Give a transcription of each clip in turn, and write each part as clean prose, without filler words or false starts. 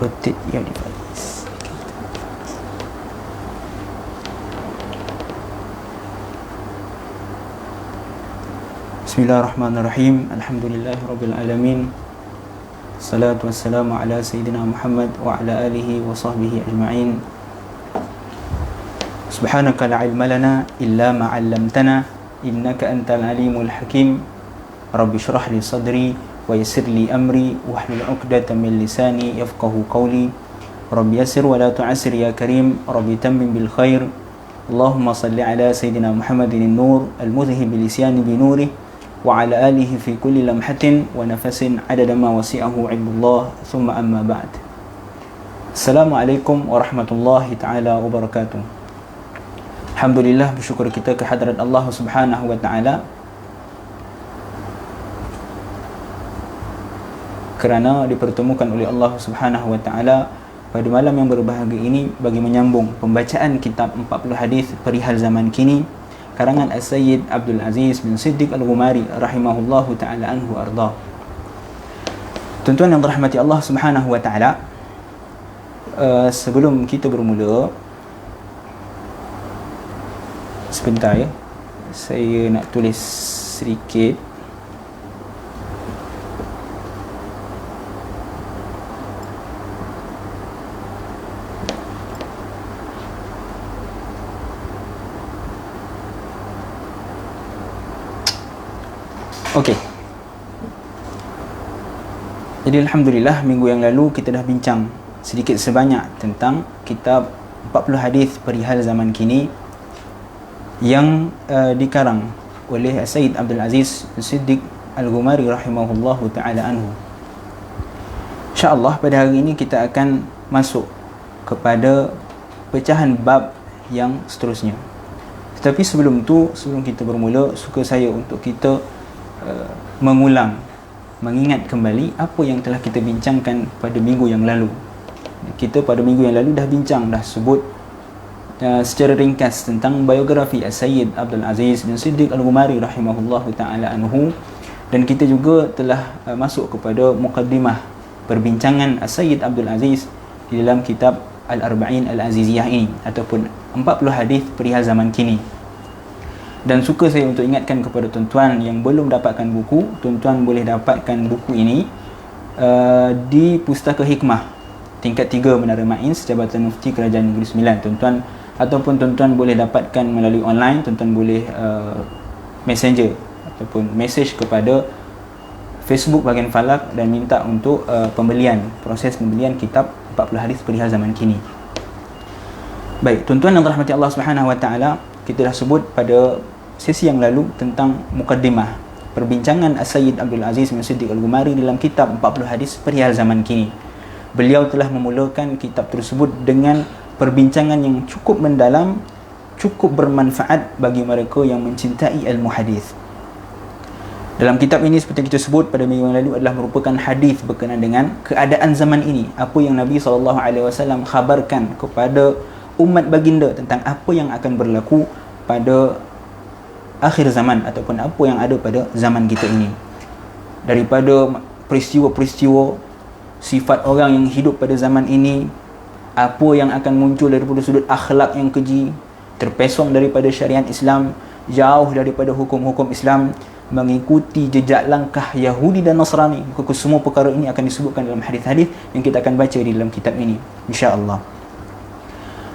rotate your device. Bismillahirrahmanirrahim. Alhamdulillahirabbil alamin. Salatu wassalamu ala sayyidina Muhammad wa ala alihi wa sahbihi ajma'in. Subhanaka la ilma lana illa ma 'allamtana innaka antal alimul hakim. Rabbi shrah li sadri wa yassir li amri wahlul 'uqdatam min lisani yafqahu qawli. Rabbi yassir wa la tu'assir ya karim. Rabbi tammim bil khair. Allahumma salli ala sayyidina Muhammadin an-nur al-mudhhib bil lisyani bi nurih wa ala alihi fi kulli lamhatin wa nafasin adada ma wasi'ahu ilmullah thumma amma ba'd. Assalamualaikum warahmatullahi ta'ala wabarakatuh. Alhamdulillah, bersyukur kita ke hadirat Allah Subhanahu wa ta'ala kerana dipertemukan oleh Allah Subhanahu wa ta'ala pada malam yang berbahagia ini bagi menyambung pembacaan kitab 40 hadis perihal zaman kini karangan As-Sayyid Abdul Aziz bin Siddiq Al-Ghumari rahimahullahu ta'ala anhu arda. Tuan-tuan yang dirahmati Allah Subhanahu wa ta'ala, sebelum kita bermula, sebentar ya, saya nak tulis sedikit. Okey. Jadi alhamdulillah, minggu yang lalu kita dah bincang sedikit sebanyak tentang kitab 40 hadis perihal zaman kini yang dikarang oleh Sayyid Abdul Aziz Siddiq Al-Ghumari rahimahullahu ta'ala anhu. InsyaAllah pada hari ini kita akan masuk kepada pecahan bab yang seterusnya. Tetapi sebelum tu, sebelum kita bermula, suka saya untuk kita mengingat kembali apa yang telah kita bincangkan pada minggu yang lalu. Kita pada minggu yang lalu dah bincang, dah sebut secara ringkas tentang biografi As-Sayyid Abdul Aziz bin Siddiq Al-Ghumari rahimahullahu ta'ala anhu, dan kita juga telah masuk kepada muqaddimah perbincangan As-Sayyid Abdul Aziz di dalam kitab Al-Arba'in Al-Aziziyah ini, ataupun 40 hadis perihal zaman kini. Dan suka saya untuk ingatkan kepada tuan-tuan yang belum dapatkan buku, tuan-tuan boleh dapatkan buku ini di Pustaka Hikmah tingkat 3 Menara Mains, Jabatan Mufti Kerajaan Negeri Sembilan, tuan-tuan, ataupun tuan-tuan boleh dapatkan melalui online. Tuan-tuan boleh messenger ataupun message kepada Facebook Bahagian Falak dan minta untuk proses pembelian kitab 40 hadis perihal zaman kini. Baik, tuan-tuan yang dirahmati Allah Subhanahu wa ta'ala, kita dah sebut pada sesi yang lalu tentang mukaddimah perbincangan As-Sayyid Abdul Aziz bin Siddiq Al-Ghumari dalam kitab 40 hadis perihal zaman kini. Beliau telah memulakan kitab tersebut dengan perbincangan yang cukup mendalam, cukup bermanfaat bagi mereka yang mencintai ilmu hadis. Dalam kitab ini, seperti kita sebut pada minggu yang lalu, adalah merupakan hadis berkenaan dengan keadaan zaman ini, apa yang Nabi SAW khabarkan kepada umat baginda tentang apa yang akan berlaku pada akhir zaman ataupun apa yang ada pada zaman kita ini, daripada peristiwa-peristiwa, sifat orang yang hidup pada zaman ini, apa yang akan muncul daripada sudut akhlak yang keji, terpesong daripada syariat Islam, jauh daripada hukum-hukum Islam, mengikuti jejak langkah Yahudi dan Nasrani. Maka semua perkara ini akan disebutkan dalam hadis-hadis yang kita akan baca di dalam kitab ini, insya-Allah.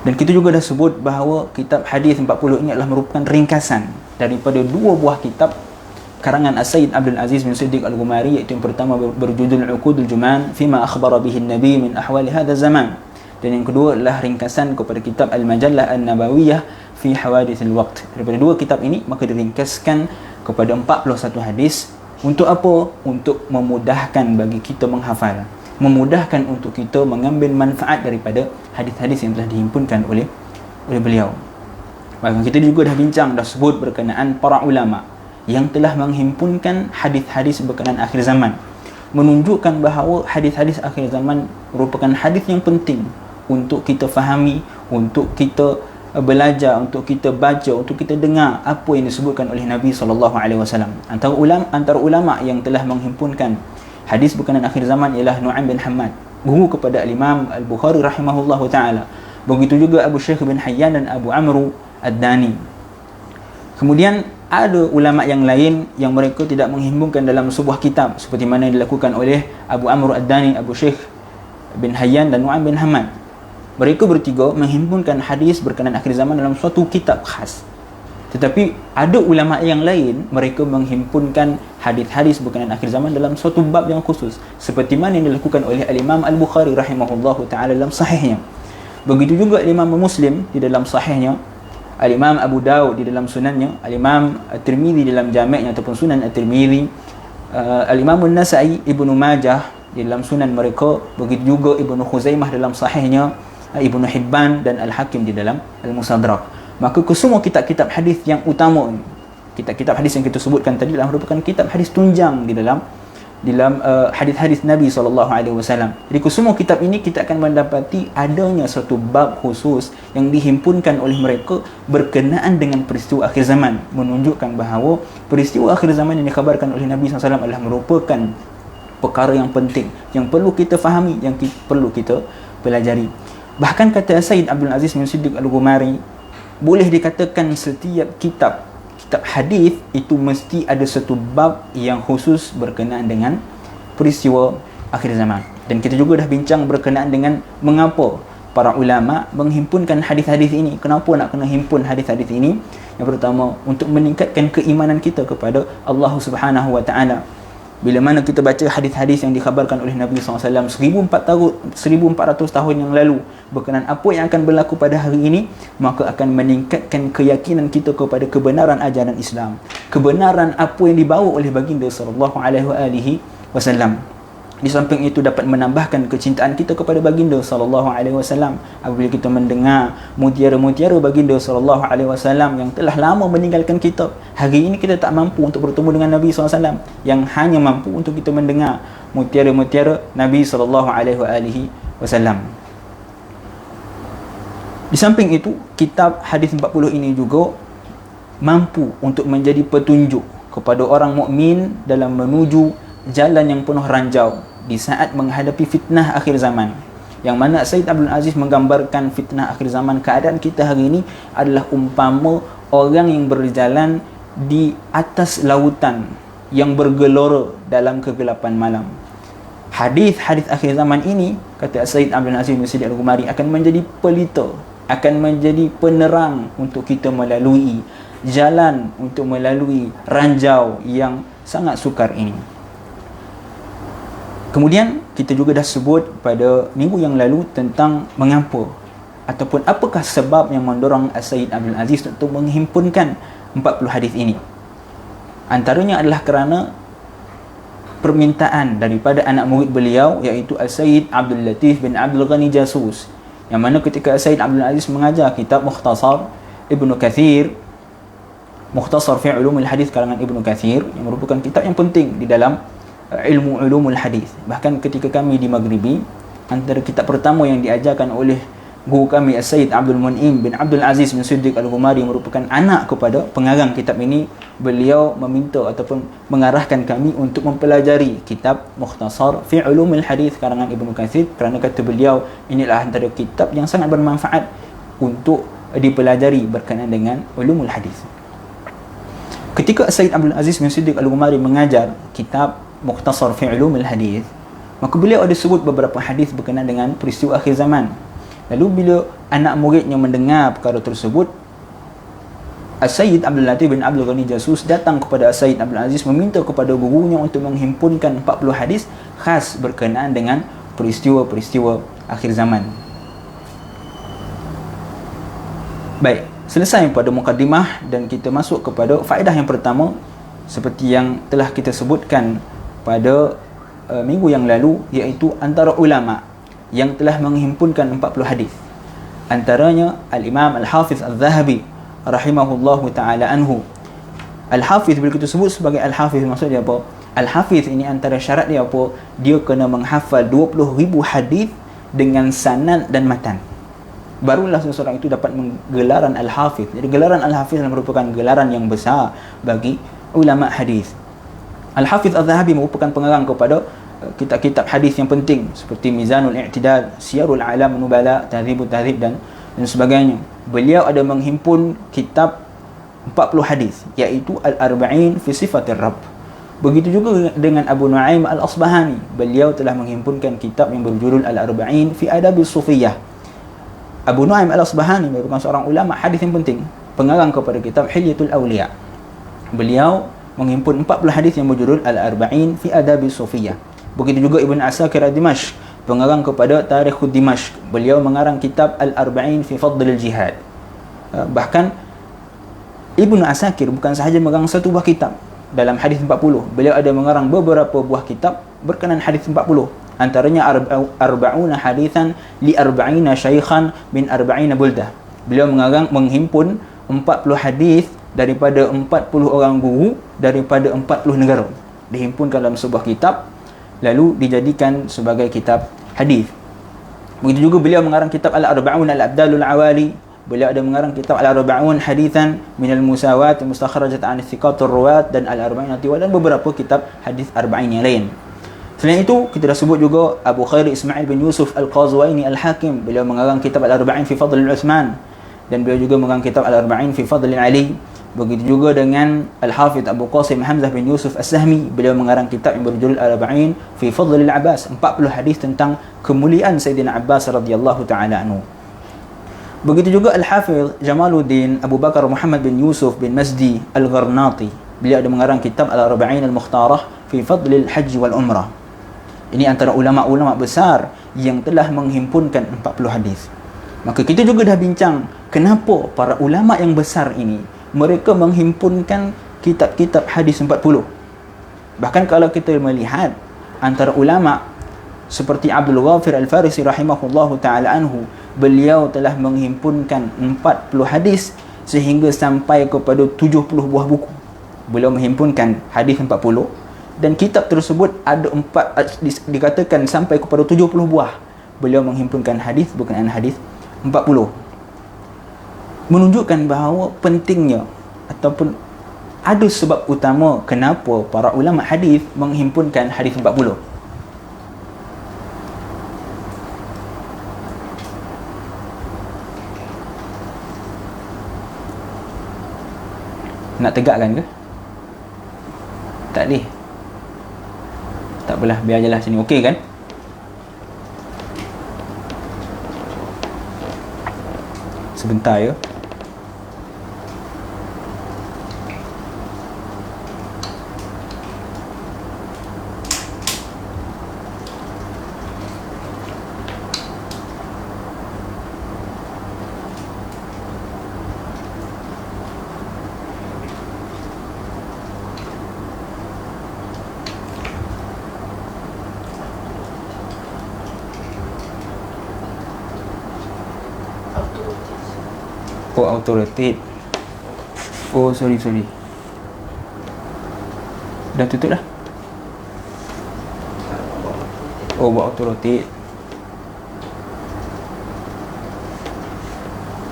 Dan kita juga dah sebut bahawa kitab hadis 40 ini adalah merupakan ringkasan daripada dua buah kitab karangan As-Sayyid Abdul Aziz bin Siddiq Al-Ghumari, iaitu yang pertama berjudul Uqudul Juman fima akhbara bihi an-nabi min ahwali hadha zaman, dan yang kedua adalah ringkasan kepada kitab Al-Majallah An-Nabawiyah fi Hawadithil Waqt. Daripada dua kitab ini maka diringkaskan kepada 41 hadis. Untuk apa? Untuk memudahkan bagi kita menghafal, memudahkan untuk kita mengambil manfaat daripada hadis-hadis yang telah dihimpunkan oleh beliau. Bahkan kita juga dah bincang, dah sebut berkenaan para ulama yang telah menghimpunkan hadis-hadis berkenaan akhir zaman, menunjukkan bahawa hadis-hadis akhir zaman merupakan hadis yang penting untuk kita fahami, untuk kita belajar, untuk kita baca, untuk kita dengar apa yang disebutkan oleh Nabi SAW. Antara ulama yang telah menghimpunkan hadis berkenaan akhir zaman ialah Nu'aim bin Hammad guru kepada Al-Imam Al-Bukhari rahimahullahu ta'ala. Begitu juga Abu Syekh bin Hayyan dan Abu Amru Ad-Dani. Kemudian ada ulama yang lain yang mereka tidak menghimpunkan dalam sebuah kitab seperti mana yang dilakukan oleh Abu Amru Ad-Dani, Abu Syekh bin Hayyan dan Nu'aim bin Hamad. Mereka bertiga menghimpunkan hadis berkenaan akhir zaman dalam suatu kitab khas. Tetapi ada ulama yang lain, mereka menghimpunkan hadis-hadis berkenaan akhir zaman dalam suatu bab yang khusus, seperti mana yang dilakukan oleh Al-Imam Al-Bukhari rahimahullahu ta'ala dalam sahihnya. Begitu juga Al-Imam Muslim di dalam sahihnya, Al-Imam Abu Dawud di dalam sunannya, Al-Imam At-Tirmidzi dalam jami'nya ataupun sunan At-Tirmidzi, Al-Imam An-Nasa'i, Ibnu Majah di dalam sunan mereka, begitu juga Ibnu Khuzaimah dalam sahihnya, Ibnu Hibban dan Al-Hakim di dalam Al-Mustadrak. Maka kesemua kitab-kitab hadis yang utama ini, kitab-kitab hadis yang kita sebutkan tadi adalah merupakan kitab hadis tunjang di dalam hadis-hadis Nabi SAW. Jadi kesemua kitab ini kita akan mendapati adanya satu bab khusus yang dihimpunkan oleh mereka berkenaan dengan peristiwa akhir zaman, menunjukkan bahawa peristiwa akhir zaman yang dikhabarkan oleh Nabi SAW adalah merupakan perkara yang penting, yang perlu kita fahami, yang perlu kita pelajari. Bahkan kata Sayyid Abdul Aziz bin Siddiq Al-Ghumari, boleh dikatakan setiap kitab hadis itu mesti ada satu bab yang khusus berkenaan dengan peristiwa akhir zaman. Dan kita juga dah bincang berkenaan dengan mengapa para ulama menghimpunkan hadis-hadis ini. Kenapa nak kena himpun hadis-hadis ini? Yang pertama, untuk meningkatkan keimanan kita kepada Allah Subhanahu wa taala. Bila mana kita baca hadis-hadis yang dikhabarkan oleh Nabi SAW 1400 tahun yang lalu berkenaan apa yang akan berlaku pada hari ini, maka akan meningkatkan keyakinan kita kepada kebenaran ajaran Islam, kebenaran apa yang dibawa oleh baginda sallallahu alaihi wasallam. Di samping itu dapat menambahkan kecintaan kita kepada baginda sallallahu alaihi wasallam apabila kita mendengar mutiara-mutiara baginda sallallahu alaihi wasallam yang telah lama meninggalkan kita. Hari ini kita tak mampu untuk bertemu dengan Nabi SAW, yang hanya mampu untuk kita mendengar mutiara-mutiara Nabi sallallahu alaihi wasallam. Di samping itu, kitab hadis 40 ini juga mampu untuk menjadi petunjuk kepada orang mukmin dalam menuju jalan yang penuh ranjau di saat menghadapi fitnah akhir zaman. Yang mana Sayyid Abdul Aziz menggambarkan fitnah akhir zaman, keadaan kita hari ini adalah umpama orang yang berjalan di atas lautan yang bergelora dalam kegelapan malam. Hadis-hadis akhir zaman ini, kata Sayyid Abdul Aziz bin Siddiq Al-Ghumari, akan menjadi pelita, akan menjadi penerang untuk kita melalui jalan, untuk melalui ranjau yang sangat sukar ini. Kemudian kita juga dah sebut pada minggu yang lalu tentang mengapa ataupun apakah sebab yang mendorong Sayyid Abdul Aziz untuk menghimpunkan 40 hadis ini. Antaranya adalah kerana permintaan daripada anak murid beliau, iaitu Sayyid Abdul Latif bin Abdul Ghani Jasus, yang mana ketika Sayyid Abdul Aziz mengajar kitab Mukhtasar Ibnu Kathir, Mukhtasar fi Ulumul Hadis karangan Ibnu Kathir, yang merupakan kitab yang penting di dalam ilmu ulumul hadis. Bahkan ketika kami di Maghribi, antara kitab pertama yang diajarkan oleh guru kami Sayyid Abdul Mun'im bin Abdul Aziz bin Siddiq Al-Ghumari, yang merupakan anak kepada pengarang kitab ini, beliau meminta ataupun mengarahkan kami untuk mempelajari kitab Mukhtasar fi Ulumul Hadis karangan Ibnu Katsir, kerana kata beliau inilah antara kitab yang sangat bermanfaat untuk dipelajari berkenaan dengan ulumul hadis. Ketika Sayyid Abdul Aziz bin Siddiq Al-Ghumari mengajar kitab Mukhtasar fi Ulumul Hadis, maka beliau ada sebut beberapa hadis berkenaan dengan peristiwa akhir zaman. Lalu bila anak muridnya mendengar perkara tersebut, Sayyid Abdul Latif bin Abdul Ghani Jasus datang kepada Sayyid Abdul Aziz meminta kepada gurunya untuk menghimpunkan 40 hadis khas berkenaan dengan peristiwa-peristiwa akhir zaman. Baik, selesai pada mukadimah dan kita masuk kepada faedah yang pertama, seperti yang telah kita sebutkan pada minggu yang lalu, iaitu antara ulama yang telah menghimpunkan 40 hadis. Antaranya Al-Imam Al-Hafiz Al-Zahabi rahimahullahu ta'ala anhu. Al-Hafiz, bila kita sebut sebagai Al-Hafiz, maksud dia apa? Al-Hafiz ini antara syarat dia apa? Dia kena menghafal 20,000 hadis dengan sanad dan matan. Barulah seseorang itu dapat menggelaran Al-Hafiz. Jadi gelaran Al-Hafiz merupakan gelaran yang besar bagi ulama hadis. Al-Hafiz Al-Zahabi merupakan pengarang kepada kitab-kitab hadis yang penting seperti Mizanul I'tidal, Siyarul A'lam Nubala, Tahdzibut Tahdzib dan sebagainya. Beliau ada menghimpun kitab 40 hadis, iaitu Al-Arba'in fi Sifatir Rabb. Begitu juga dengan Abu Nu'aim Al-Asbahani, beliau telah menghimpunkan kitab yang berjudul Al-Arba'in fi Adabis Sufiyah. Abu Nu'aim Al-Asbahani merupakan seorang ulama hadis yang penting, pengarang kepada kitab Hilyatul Awliya. Beliau menghimpun 40 hadis yang berjudul Al-Arba'in fi Adabis Sufiyah. Begitu juga Ibn Asakir Ad-Dimashq, pengarang kepada Tarikhud Dimashq. Beliau mengarang kitab Al-Arba'in fi Fadlil Jihad. Bahkan Ibn Asakir bukan sahaja mengarang satu buah kitab dalam hadis 40. Beliau ada mengarang beberapa buah kitab berkenaan hadis 40. Antaranya Arba'una hadithan li arba'ina syaikhan min arba'ina buldah. Beliau menghimpun 40 hadis daripada 40 orang guru daripada 40 negara. Dihimpunkan dalam sebuah kitab, lalu dijadikan sebagai kitab hadis. Begitu juga beliau mengarang kitab Al-Arba'un Al-Abdalul Awali. Beliau ada mengarang kitab Al-Arba'un Hadithan Minal Musawat Mustakhrajat an Thiqatur Ruwat dan Al-Arba'in Atiwa dan beberapa kitab hadis arba'in yang lain. Selain itu, kita dah sebut juga Abu Khair Ismail bin Yusuf Al-Qazwaini Al-Hakim. Beliau mengarang kitab Al-Arba'in fi Fadl Uthman, dan beliau juga mengarang kitab Al-Arba'in fi Fadl Ali. Begitu juga dengan Al-Hafidh Abu Qasim Hamzah bin Yusuf As-Sahmi. Beliau mengarang kitab yang berjudul Al-Arba'in fi Fadl Al-Abbas, 40 hadis tentang kemuliaan Sayyidina Abbas radhiyallahu taala anhu. Begitu juga Al-Hafidh Jamaluddin Abu Bakar Muhammad bin Yusuf bin Masdi Al-Gharnati. Beliau ada mengarang kitab Al-Arba'in Al-Mukhtarah fi Fadl Al-Hajj wal Umrah. Ini antara ulama-ulama besar yang telah menghimpunkan 40 hadis. Maka kita juga dah bincang kenapa para ulama yang besar ini mereka menghimpunkan kitab-kitab hadis 40. Bahkan kalau kita melihat antara ulama seperti Abdul Ghafir Al-Farisi rahimahullahu taala anhu, beliau telah menghimpunkan 40 hadis sehingga sampai kepada 70 buah buku. Beliau menghimpunkan hadis 40 dan kitab tersebut ada dikatakan sampai kepada 70 buah. Beliau menghimpunkan hadis berkenaan hadis 40. Menunjukkan bahawa pentingnya ataupun ada sebab utama kenapa para ulama hadis menghimpunkan hadis 40. Nak tegakkan ke? Tak boleh. Tak apalah, biar je lah sini. Okey kan? Sebentar ya. Oh, auto rotate. Oh, sorry. Dah tutup dah. Oh, buat auto rotate.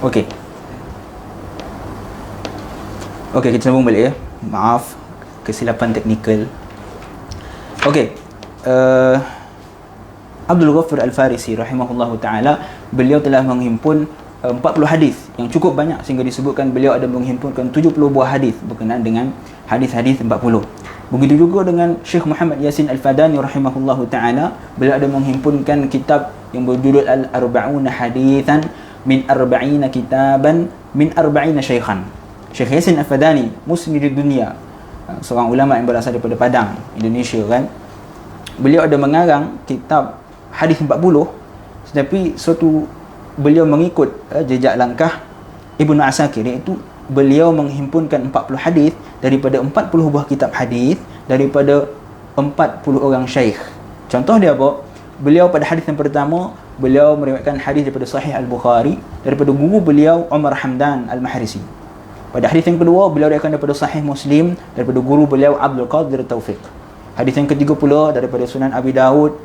Okey. Okey, kita sambung balik ya. Maaf, kesilapan teknikal. Okey. Abdul Ghafir Al-Farisi rahimahullahu taala, beliau telah menghimpun 40 hadis yang cukup banyak sehingga disebutkan beliau ada menghimpunkan 70 buah hadis berkenaan dengan hadis-hadis 40. Begitu juga dengan Syekh Muhammad Yasin Al-Fadani rahimahullahu taala, beliau ada menghimpunkan kitab yang berjudul Al-Arba'una Hadithan min Arba'ina Kitaban min Arba'ina Syaikhan. Syekh Yasin Al-Fadani, muslim di dunia, seorang ulama yang berasal daripada Padang, Indonesia kan. Beliau ada mengarang kitab hadis 40, tetapi suatu beliau mengikut jejak langkah Ibnu Asakir, iaitu beliau menghimpunkan 40 hadis daripada 40 buah kitab hadis daripada 40 orang syaikh. Contoh dia apa? Beliau pada hadis yang pertama, beliau meriwayatkan hadis daripada Sahih Al-Bukhari daripada guru beliau Umar Hamdan Al-Mahrisi. Pada hadis yang kedua, beliau meriwayatkan daripada Sahih Muslim daripada guru beliau Abdul Qadir Taufiq. Hadis yang ketiga pula daripada Sunan Abi Daud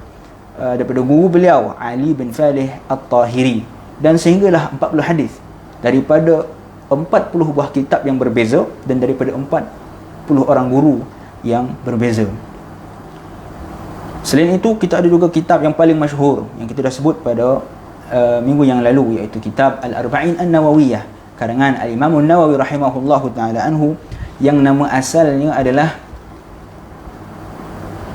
daripada guru beliau Ali bin Falih At-Tahiri. Dan sehinggalah 40 hadis daripada 40 buah kitab yang berbeza dan daripada 40 orang guru yang berbeza. Selain itu, kita ada juga kitab yang paling masyhur yang kita dah sebut pada minggu yang lalu, iaitu kitab Al-Arba'in An-Nawawiyah karangan Al-Imam An-Nawawi rahimahullahu taala anhu, yang nama asalnya adalah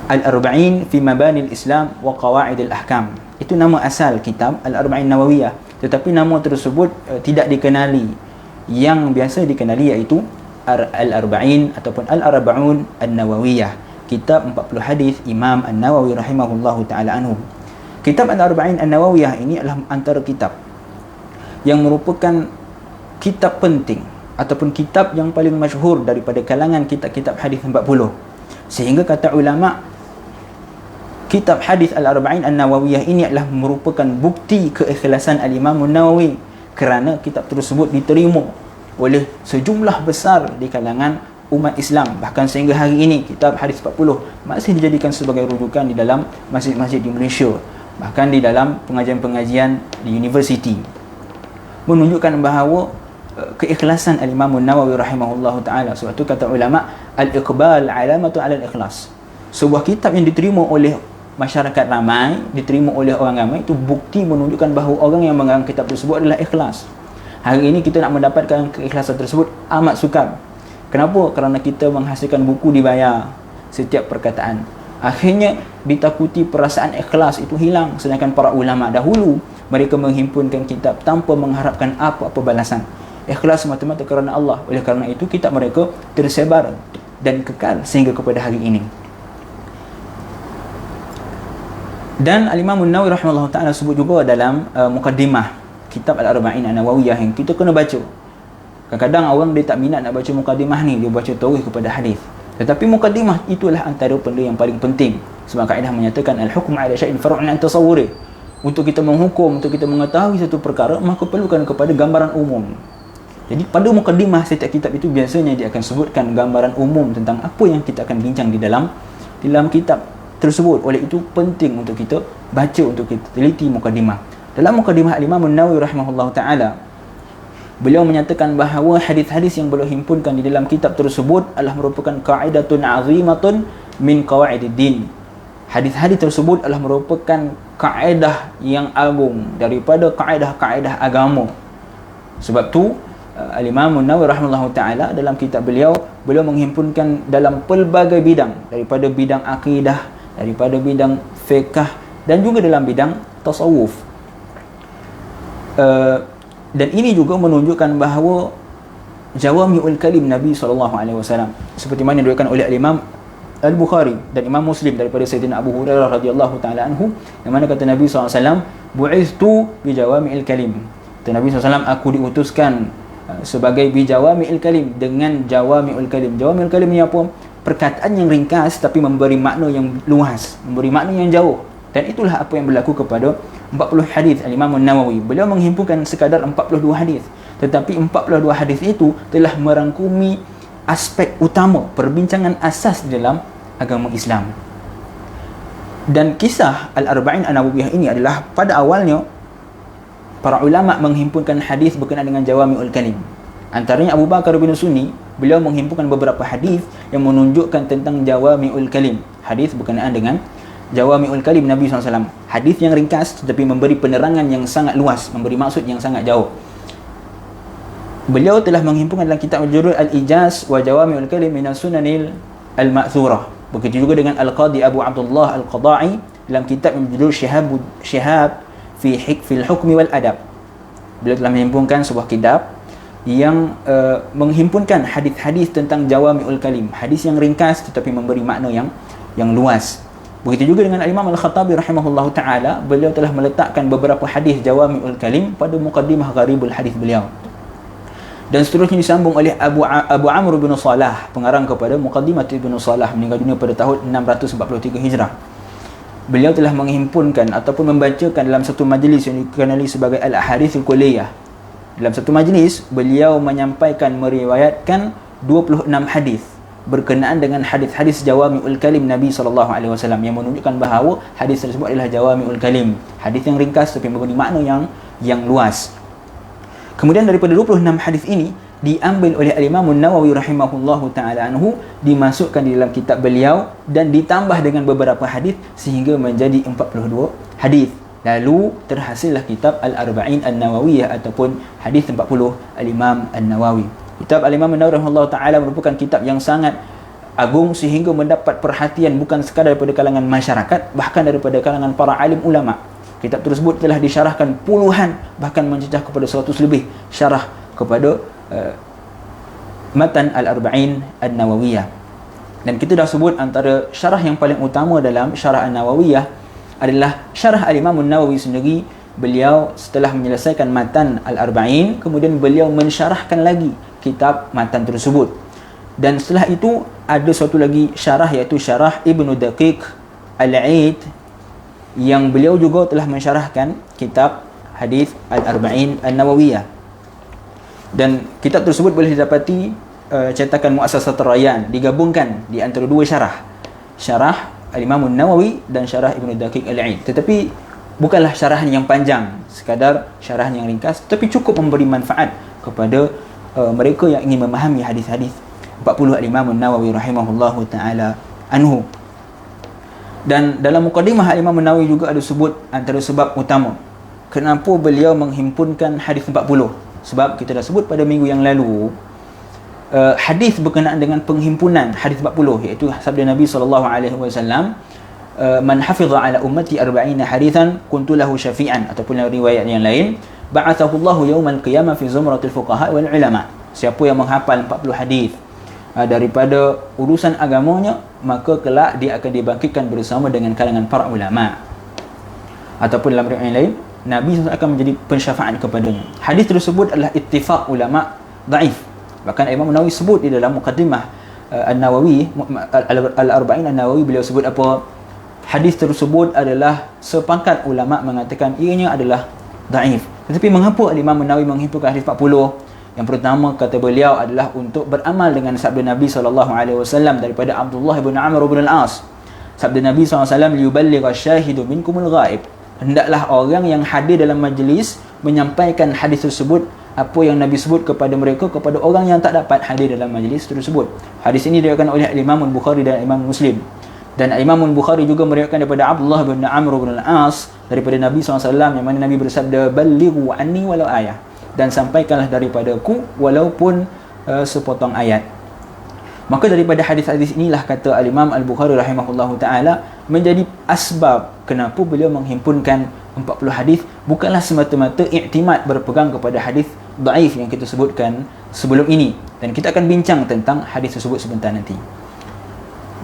Al-Arba'in fi Mabani al-Islam wa Qawaid al-Ahkam. Itu nama asal kitab Al-Arba'in Nawawiyah, tetapi nama tersebut tidak dikenali. Yang biasa dikenali iaitu Al-Arba'in ataupun Al-Arba'un An-Nawawiyah, kitab 40 hadis Imam An-Nawawi rahimahullahu taala anhu. Kitab Al-Arba'in An-Nawawiyah ini adalah antara kitab yang merupakan kitab penting ataupun kitab yang paling masyhur daripada kalangan kitab-kitab hadis 40. Sehingga kata ulama, kitab hadis Al-Arba'in An-Nawawiyah ini adalah merupakan bukti keikhlasan Al-Imam An-Nawawi, kerana kitab tersebut diterima oleh sejumlah besar di kalangan umat Islam. Bahkan sehingga hari ini kitab hadis 40 masih dijadikan sebagai rujukan di dalam masjid-masjid di Malaysia, bahkan di dalam pengajian-pengajian di universiti, menunjukkan bahawa keikhlasan Al-Imam An-Nawawi rahimahullahu taala. Sebab itu kata ulama, al-iqbal alamatu ala al-ikhlas. Sebuah kitab yang diterima oleh masyarakat ramai, diterima oleh orang ramai, itu bukti menunjukkan bahawa orang yang mengarang kitab tersebut adalah ikhlas. Hari ini kita nak mendapatkan keikhlasan tersebut amat sukar. Kenapa? Kerana kita menghasilkan buku dibayar setiap perkataan. Akhirnya ditakuti perasaan ikhlas itu hilang. Sedangkan para ulama dahulu, mereka menghimpunkan kitab tanpa mengharapkan apa-apa balasan. Ikhlas semata-mata kerana Allah. Oleh kerana itu kitab mereka tersebar dan kekal sehingga kepada hari ini. Dan Al-Imam An-Nawawi rahimahullah ta'ala sebut juga dalam mukaddimah kitab Al-Arba'in An-Nawawiyah yang kita kena baca. Kadang-kadang orang dia tak minat nak baca mukaddimah ni, dia baca terus kepada hadis. Tetapi mukaddimah itulah antara benda yang paling penting. Sebab kaedah menyatakan al-hukm 'ala syai'in far'un 'an tasawwuri. Untuk kita menghukum, untuk kita mengetahui satu perkara, maka perlukan kepada gambaran umum. Jadi pada mukaddimah setiap kitab itu biasanya dia akan sebutkan gambaran umum tentang apa yang kita akan bincang di dalam kitab tersebut. Oleh itu penting untuk kita baca, untuk kita teliti mukaddimah. Dalam mukaddimah Al-Imam An-Nawawi rahimahullah ta'ala, beliau menyatakan bahawa hadis-hadis yang beliau himpunkan di dalam kitab tersebut adalah merupakan qa'idatun 'azimatun min qawa'ididdin. Hadis-hadis tersebut adalah merupakan kaedah yang agung daripada kaedah-kaedah agama. Sebab tu Al-Imam An-Nawawi rahimahullah ta'ala dalam kitab beliau menghimpunkan dalam pelbagai bidang, daripada bidang akidah, daripada bidang fiqh, dan juga dalam bidang tasawuf. Dan ini juga menunjukkan bahawa jawami'ul kalim Nabi SAW, seperti mana diriwayatkan oleh Imam Al-Bukhari dan Imam Muslim daripada Sayyidina Abu Hurairah radhiyallahu ta'ala anhu, yang mana kata Nabi SAW, bu'ithtu bi jawami'il kalim. Kata Nabi SAW, aku diutuskan sebagai bi jawami'il kalim, dengan jawami'ul kalim. Jawami'ul kalim ni apa? Perkataan yang ringkas tapi memberi makna yang luas, memberi makna yang jauh. Dan itulah apa yang berlaku kepada 40 hadis Al-Imam An-Nawawi. Beliau menghimpunkan sekadar 42 hadis, tetapi 42 hadis itu telah merangkumi aspek utama, perbincangan asas dalam agama Islam. Dan kisah Al-Arba'in An-Nawawiyah ini adalah pada awalnya para ulama menghimpunkan hadis berkenaan dengan jawami'ul kalim. Antaranya Abu Bakar bin Sunni, beliau menghimpunkan beberapa hadis yang menunjukkan tentang jawami'ul kalim, hadis berkenaan dengan jawami'ul kalim Nabi SAW. Hadis yang ringkas tetapi memberi penerangan yang sangat luas, memberi maksud yang sangat jauh. Beliau telah menghimpunkan dalam kitab berjudul Al-Ijaz wa Jawami'ul Kalim min Sunanil Al-Ma'thurah. Begitu juga dengan Al-Qadi Abu Abdullah Al-Qada'i dalam kitab yang berjudul Syihab fil Hukmi wal Adab. Beliau telah menghimpunkan sebuah kitab yang menghimpunkan hadis-hadis tentang Jawami'ul Kalim, hadis yang ringkas tetapi memberi makna yang luas. Begitu juga dengan Imam Al-Khattabi rahimahullahu ta'ala, beliau telah meletakkan beberapa hadis Jawami'ul Kalim pada muqaddimah Gharibul Hadis beliau. Dan seterusnya disambung oleh Abu Amr bin Salah, pengarang kepada Muqaddimat Ibn Salah, meninggal dunia pada tahun 643 Hijrah. Beliau telah menghimpunkan ataupun membacakan dalam satu majlis yang dikenali sebagai Al-Ahadithul Kulliyah. Dalam satu majlis, beliau menyampaikan, meriwayatkan 26 hadis berkenaan dengan hadis-hadis Jawami'ul Kalim Nabi SAW, yang menunjukkan bahawa hadis tersebut adalah Jawami'ul Kalim, hadis yang ringkas tapi memberi makna yang luas. Kemudian daripada 26 hadis ini diambil oleh Imam Nawawi rahimahullahu taala anhu, dimasukkan di dalam kitab beliau dan ditambah dengan beberapa hadis sehingga menjadi 42 hadis. Lalu terhasillah kitab Al-Arba'in An-Nawawiyah ataupun hadis 40 Al-Imam An-Nawawi. Kitab Al-Imam An-Nawawi rahimahullahu taala merupakan kitab yang sangat agung sehingga mendapat perhatian bukan sekadar daripada kalangan masyarakat, bahkan daripada kalangan para alim ulama. Kitab tersebut telah disyarahkan puluhan, bahkan mencecah kepada 100 lebih syarah kepada matan Al-Arba'in An-Nawawiyah. Dan kita dah sebut antara syarah yang paling utama dalam syarah An-Nawawiyah adalah syarah Al-Imam An-Nawawi sendiri. Beliau setelah menyelesaikan matan Al-Arba'in, kemudian beliau mensyarahkan lagi kitab matan tersebut. Dan setelah itu ada satu lagi syarah, iaitu syarah Ibnu Daqiq Al-Aid, yang beliau juga telah mensyarahkan kitab hadis Al-Arba'in An-Nawawiyah. Dan kitab tersebut boleh didapati cetakan Muassasatul Rayyan, digabungkan di antara dua syarah, syarah Al-Imam An-Nawawi dan syarah Ibnu Daqiq Al-Aid. Tetapi bukanlah syarahan yang panjang, sekadar syarahan yang ringkas, tetapi cukup memberi manfaat kepada mereka yang ingin memahami hadis-hadis 40 Al-Imam An-Nawawi rahimahullahu taala anhu. Dan dalam mukadimah Al-Imam An-Nawawi juga ada sebut antara sebab utama kenapa beliau menghimpunkan hadis 40. Sebab kita dah sebut pada minggu yang lalu, hadis berkenaan dengan penghimpunan hadis 40, iaitu sabda Nabi SAW, man hafiza ala ummati 40 hadithan kuntu lahu syafi'an, ataupun riwayat yang lain, ba'athahu Allahu yaumal qiyamah fi zumratil fuqaha wal ulama. Siapa yang menghafal 40 hadis daripada urusan agamanya, maka kelak dia akan dibangkitkan bersama dengan kalangan para ulama. Ataupun dalam riwayat yang lain, Nabi SAW akan menjadi pensyafaat kepadanya. Hadis tersebut adalah ittifaq ulama dhaif. Bahkan Imam Nawawi sebut di dalam muqaddimah An-Nawawi, Al-Arba'in An-Nawawi, beliau sebut apa? Hadis tersebut adalah sepakat ulama mengatakan ianya adalah dhaif. Tetapi mengapa Imam Nawawi menghimpunkan hadis 40? Yang pertama, kata beliau, adalah untuk beramal dengan sabda Nabi SAW daripada Abdullah bin Amr bin Al-As. Sabda Nabi SAW, liyuballigha syahidu minkumul ghaib. Hendaklah orang yang hadir dalam majlis menyampaikan hadis tersebut, apa yang Nabi sebut kepada mereka, kepada orang yang tak dapat hadir dalam majlis tersebut. Hadis ini diriwayatkan oleh Imam Bukhari dan Imam Muslim. Dan Imam Bukhari juga meriwayatkan daripada Abdullah bin Amr bin Al-As daripada Nabi SAW, yang mana Nabi bersabda, ballighu anni walau ayah, dan sampaikanlah daripadaku walaupun sepotong ayat. Maka daripada hadis-hadis inilah, kata Al-Imam Al-Bukhari rahimahullahu ta'ala, menjadi asbab kenapa beliau menghimpunkan 40 hadis, bukanlah semata-mata iktimad berpegang kepada hadis dhaif yang kita sebutkan sebelum ini. Dan kita akan bincang tentang hadis tersebut sebentar nanti.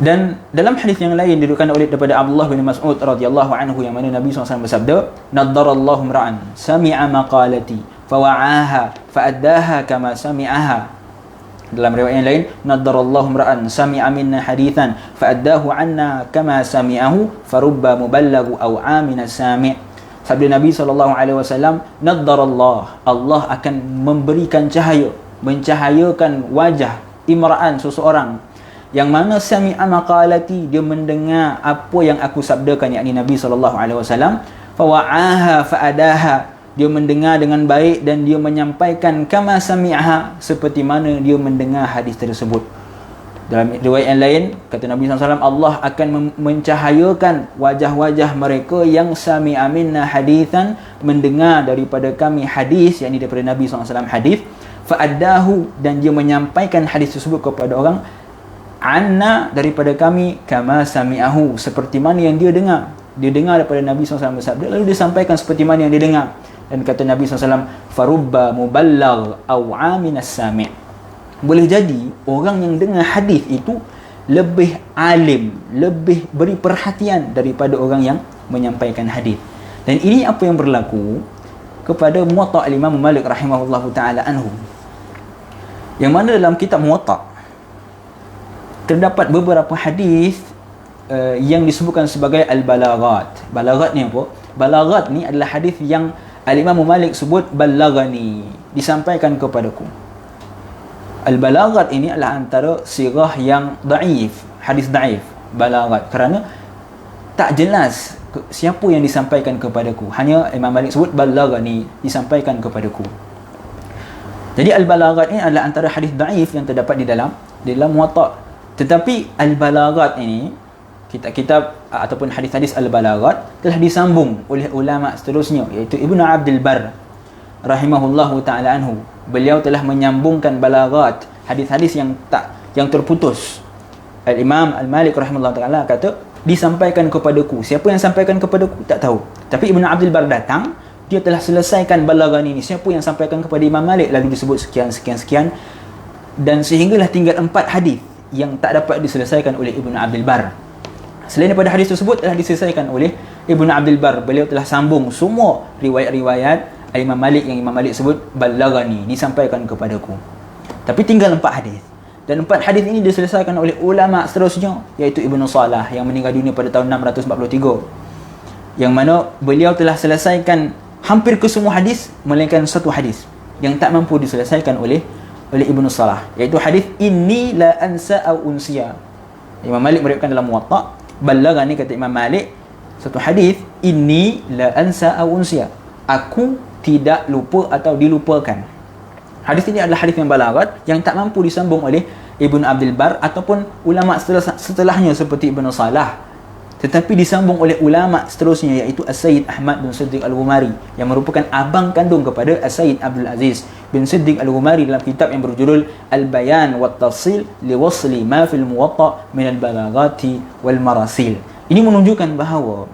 Dan dalam hadis yang lain diriwayatkan oleh daripada Abdullah bin Mas'ud radhiyallahu anhu, yang mana Nabi SAW bersabda, naddarallahu ra'an sami'a maqalati fawa'aha fa'addaha kama sami'aha. Dalam riwayat yang lain, naddarallahu ra'an sami'a minna hadithan fa'addahu anna kama sami'ahu farubba muballagu aw amina sami'. Sabda Nabi SAW, naddarallah, Allah akan memberikan cahaya, mencahayakan wajah imra'an, seseorang yang mana sami'a maqalati, dia mendengar apa yang aku sabdakan, yakni Nabi SAW, fawa'aha fa'adaha, dia mendengar dengan baik dan dia menyampaikan kama sami'aha, seperti mana dia mendengar hadis tersebut. Dalam riwayat yang lain, kata Nabi SAW, Allah akan mencahayakan wajah-wajah mereka yang sami'a minna hadithan, mendengar daripada kami hadis, yakni daripada Nabi SAW hadis, fa'addahu, dan dia menyampaikan hadis tersebut kepada orang, anna, daripada kami, kama sami'ahu, seperti mana yang dia dengar. Dia dengar daripada Nabi SAW bersabda, lalu dia sampaikan seperti mana yang dia dengar. Dan kata Nabi SAW, farubba muballagh aw aminas sami'. Boleh jadi orang yang dengar hadis itu lebih alim, lebih beri perhatian daripada orang yang menyampaikan hadis. Dan ini apa yang berlaku kepada Muwatta' Imam Malik rahimahullahu taala anhu, yang mana dalam kitab Muwatta' terdapat beberapa hadis yang disebutkan sebagai al-balaghat. Balaghat ni apa? Balaghat ni adalah hadis yang Al-Imam Malik sebut balaghani, disampaikan kepadaku. Al-balaghat ini adalah antara sirah yang dhaif, hadis dhaif, balaghat, kerana tak jelas siapa yang disampaikan kepadaku. Hanya Imam Malik sebut balaghani, disampaikan kepadaku. Jadi al-balaghat ini adalah antara hadis dhaif yang terdapat di dalam Muwatta'. Tetapi al-balaghat ini, kitab-kitab ataupun hadis-hadis al-balaghat telah disambung oleh ulama seterusnya, iaitu Ibnu Abdul Barr rahimahullahu taala anhu. Beliau telah menyambungkan balaghat, hadis-hadis yang terputus. Al-Imam Al-Malik rahimahullahu taala kata, disampaikan kepadaku. Siapa yang sampaikan kepadaku? Tak tahu. Tapi Ibnu Abdul Barr datang, dia telah selesaikan balaghan ini. Siapa yang sampaikan kepada Imam Malik? Lalu disebut sekian, dan sehinggalah tinggal 4 hadis yang tak dapat diselesaikan oleh Ibnu Abdul Barr. Selain daripada hadis tersebut telah diselesaikan oleh Ibnu Abdul Barr. Beliau telah sambung semua riwayat-riwayat Imam Malik yang Imam Malik sebut balaghani, disampaikan kepadaku. Tapi tinggal 4 hadis. Dan 4 hadis ini diselesaikan oleh ulama seterusnya, iaitu Ibnu Salah yang meninggal dunia pada tahun 643. Yang mana beliau telah selesaikan hampir ke semua hadis, melainkan satu hadis yang tak mampu diselesaikan oleh Ibnu Salah, iaitu hadis inni la ansa au unsiya. Imam Malik meriwayatkan dalam Muwatta', balaghani, kata Imam Malik, satu hadis, inni la ansa au unsiya, aku tidak lupa atau dilupakan. Hadis ini adalah hadis yang balaghat yang tak mampu disambung oleh Ibnu Abdul Barr ataupun ulama setelahnya seperti Ibnu Salah, tetapi disambung oleh ulama seterusnya, iaitu As-Sayyid Ahmad bin Siddiq Al-Ghumari yang merupakan abang kandung kepada As-Sayyid Abdul Aziz bin Siddiq Al-Ghumari dalam kitab yang berjudul Al-Bayan wa Tafsil li wasli ma fil Muwatta' min al-balaghati wal marasil. Ini menunjukkan bahawa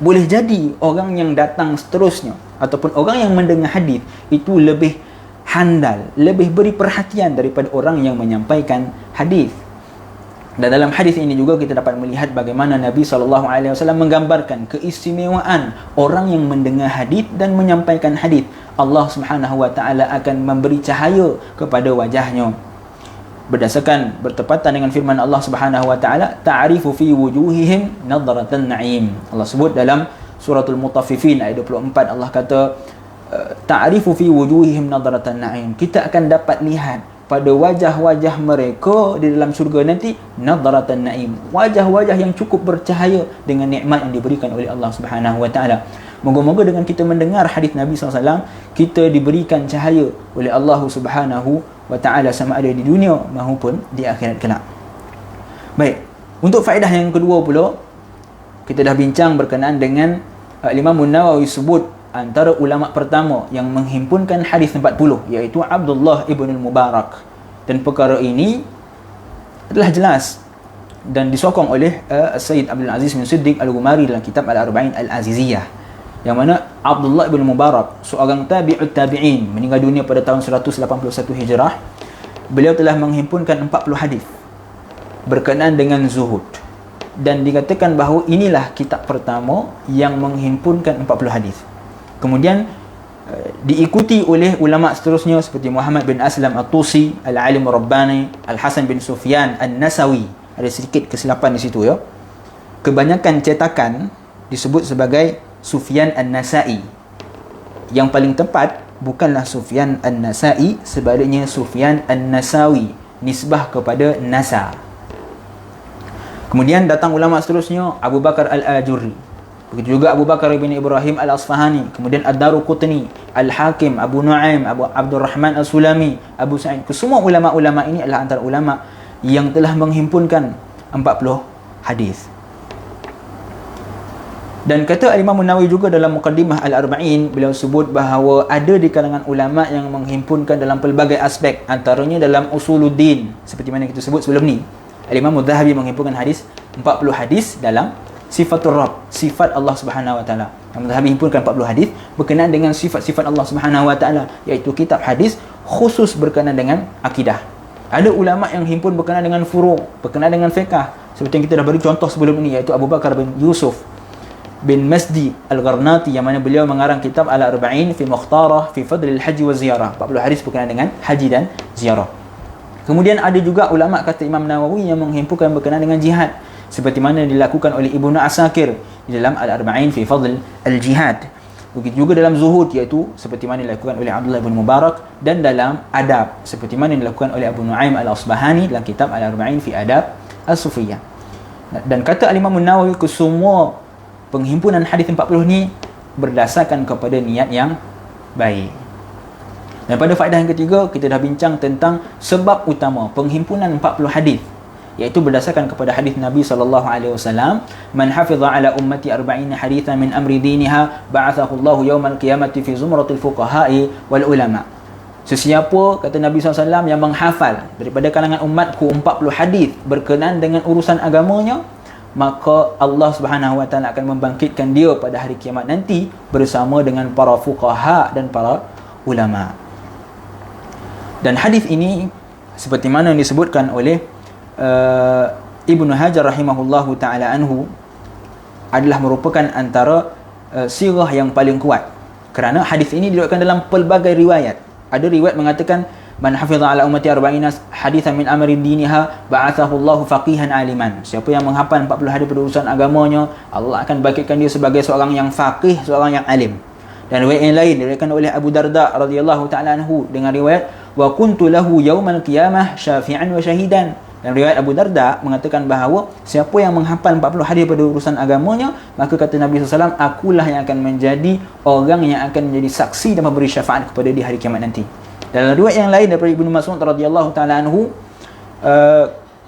boleh jadi orang yang datang seterusnya ataupun orang yang mendengar hadis itu lebih handal, lebih beri perhatian daripada orang yang menyampaikan hadis. Dan dalam hadis ini juga kita dapat melihat bagaimana Nabi SAW menggambarkan keistimewaan orang yang mendengar hadis dan menyampaikan hadis. Allah Subhanahu wa taala akan memberi cahaya kepada wajahnya. Berdasarkan bertepatan dengan firman Allah Subhanahu wa taala, ta'rifu fi wujuhihim nadratan na'im. Allah sebut dalam suratul Mutaffifin ayat 24, Allah kata ta'rifu fi wujuhihim nadratan na'im. Kita akan dapat lihat pada wajah-wajah mereka di dalam syurga nanti nadratan na'im, wajah-wajah yang cukup bercahaya dengan nikmat yang diberikan oleh Allah Subhanahu wa taala. Moga-moga dengan kita mendengar hadis Nabi SAW, kita diberikan cahaya oleh Allah Subhanahu wa taala sama ada di dunia maupun di akhirat kelak. Baik, untuk faedah yang kedua pula, kita dah bincang berkenaan dengan Imam Nawawi sebut antara ulama pertama yang menghimpunkan hadis 40, iaitu Abdullah ibn al-Mubarak. Dan perkara ini adalah jelas dan disokong oleh Sayyid Abdul Aziz bin Siddiq Al-Ghumari dalam kitab Al-Arba'in Al-Aziziyah, yang mana Abdullah ibn Mubarak, seorang tabi'ut tabi'in, meninggal dunia pada tahun 181 Hijrah. Beliau telah menghimpunkan 40 hadis berkenaan dengan zuhud, dan dikatakan bahawa inilah kitab pertama yang menghimpunkan 40 hadis. Kemudian diikuti oleh ulama seterusnya seperti Muhammad bin Aslam At-Tusi, Al-Alim Rabbani, Al-Hasan bin Sufyan An-Nasawi. Ada sedikit kesilapan di situ ya. Kebanyakan cetakan disebut sebagai Sufyan An-Nasai. Yang paling tepat bukanlah Sufyan An-Nasai, sebaliknya Sufyan An-Nasawi, nisbah kepada Nasa. Kemudian datang ulama seterusnya, Abu Bakar Al-Ajurri, begitu juga Abu Bakar bin Ibrahim Al-Asfahani, kemudian Ad-Daruqutni, Al-Hakim, Abu Nu'aim, Abu Abdurrahman Al-Sulami, Abu Sa'id. Kesemua ulama-ulama ini adalah antara ulama yang telah menghimpunkan 40 hadis. Dan kata Imam Nawawi juga dalam Muqaddimah Al-Arba'in, beliau sebut bahawa ada di kalangan ulama yang menghimpunkan dalam pelbagai aspek, antaranya dalam usuluddin, seperti mana kita sebut sebelum ni. Imam Adz-Dzahabi menghimpunkan hadis 40 hadis dalam Sifatul Rabb, sifat Allah Subhanahu wa taala. Imam Adz-Dzahabi himpunkan 40 hadis berkenaan dengan sifat-sifat Allah Subhanahu wa taala, iaitu kitab hadis khusus berkenaan dengan akidah. Ada ulama yang himpun berkenaan dengan furu', berkenaan dengan fiqh, seperti yang kita dah beri contoh sebelum ini, iaitu Abu Bakar bin Yusuf bin Masdi Al-Gharnati, yang mana beliau mengarang kitab Al-Arba'in fi Mukhtarah fi Fadlil Haji wa Ziyarah, 40 hadis berkenaan dengan haji dan ziarah. Kemudian ada juga ulama, kata Imam Nawawi, yang menghimpunkan berkenaan dengan jihad, seperti mana dilakukan oleh Ibnu Asakir di dalam Al-Arba'in fi Fadl Al-Jihad. Begitu juga dalam zuhud, iaitu seperti mana dilakukan oleh Abdullah bin Mubarak, dan dalam adab seperti mana dilakukan oleh Abu Nu'aim Al-Asbahani dalam kitab Al-Arba'in fi Adab As-Sufiyah. Dan kata Imam Nawawi, kesemua penghimpunan hadis 40 ni berdasarkan kepada niat yang baik. Dan pada faedah yang ketiga, kita dah bincang tentang sebab utama penghimpunan 40 hadis, iaitu berdasarkan kepada hadis Nabi SAW, man hafiza ala ummati 40 hadithan min amri diniha ba'athahu Allahu yawmal qiyamati fi zumratil fuqaha'i wal ulama. Sesiapa, kata Nabi SAW, yang menghafal daripada kalangan umatku 40 hadis berkenaan dengan urusan agamanya, maka Allah Subhanahu Wa Taala akan membangkitkan dia pada hari kiamat nanti bersama dengan para fuqaha dan para ulama. Dan hadis ini seperti mana yang disebutkan oleh Ibnu Hajar rahimahullahu taala anhu adalah merupakan antara sirah yang paling kuat, kerana hadis ini diriwayatkan dalam pelbagai riwayat. Ada riwayat mengatakan man hafiza ala ummati 40 hadithan min amri diniha ba'athahu Allahu faqihan aliman. Siapa yang menghafal 40 hadis pada urusan agamanya, Allah akan bangkitkan dia sebagai seorang yang faqih, seorang yang alim. Dan riwayat yang lain diriwayatkan oleh Abu Darda radhiyallahu taala anhu dengan riwayat wa kuntu lahu yaumal qiyamah syafi'an wa syahidan. Dan riwayat Abu Darda mengatakan bahawa siapa yang menghafal 40 hadis pada urusan agamanya, maka kata Nabi SAW, akulah yang akan menjadi orang yang akan menjadi saksi dan memberi syafaat kepada di hari kiamat nanti. Dalam riwayat yang lain daripada Ibnu Mas'ud radhiyallahu taala anhu,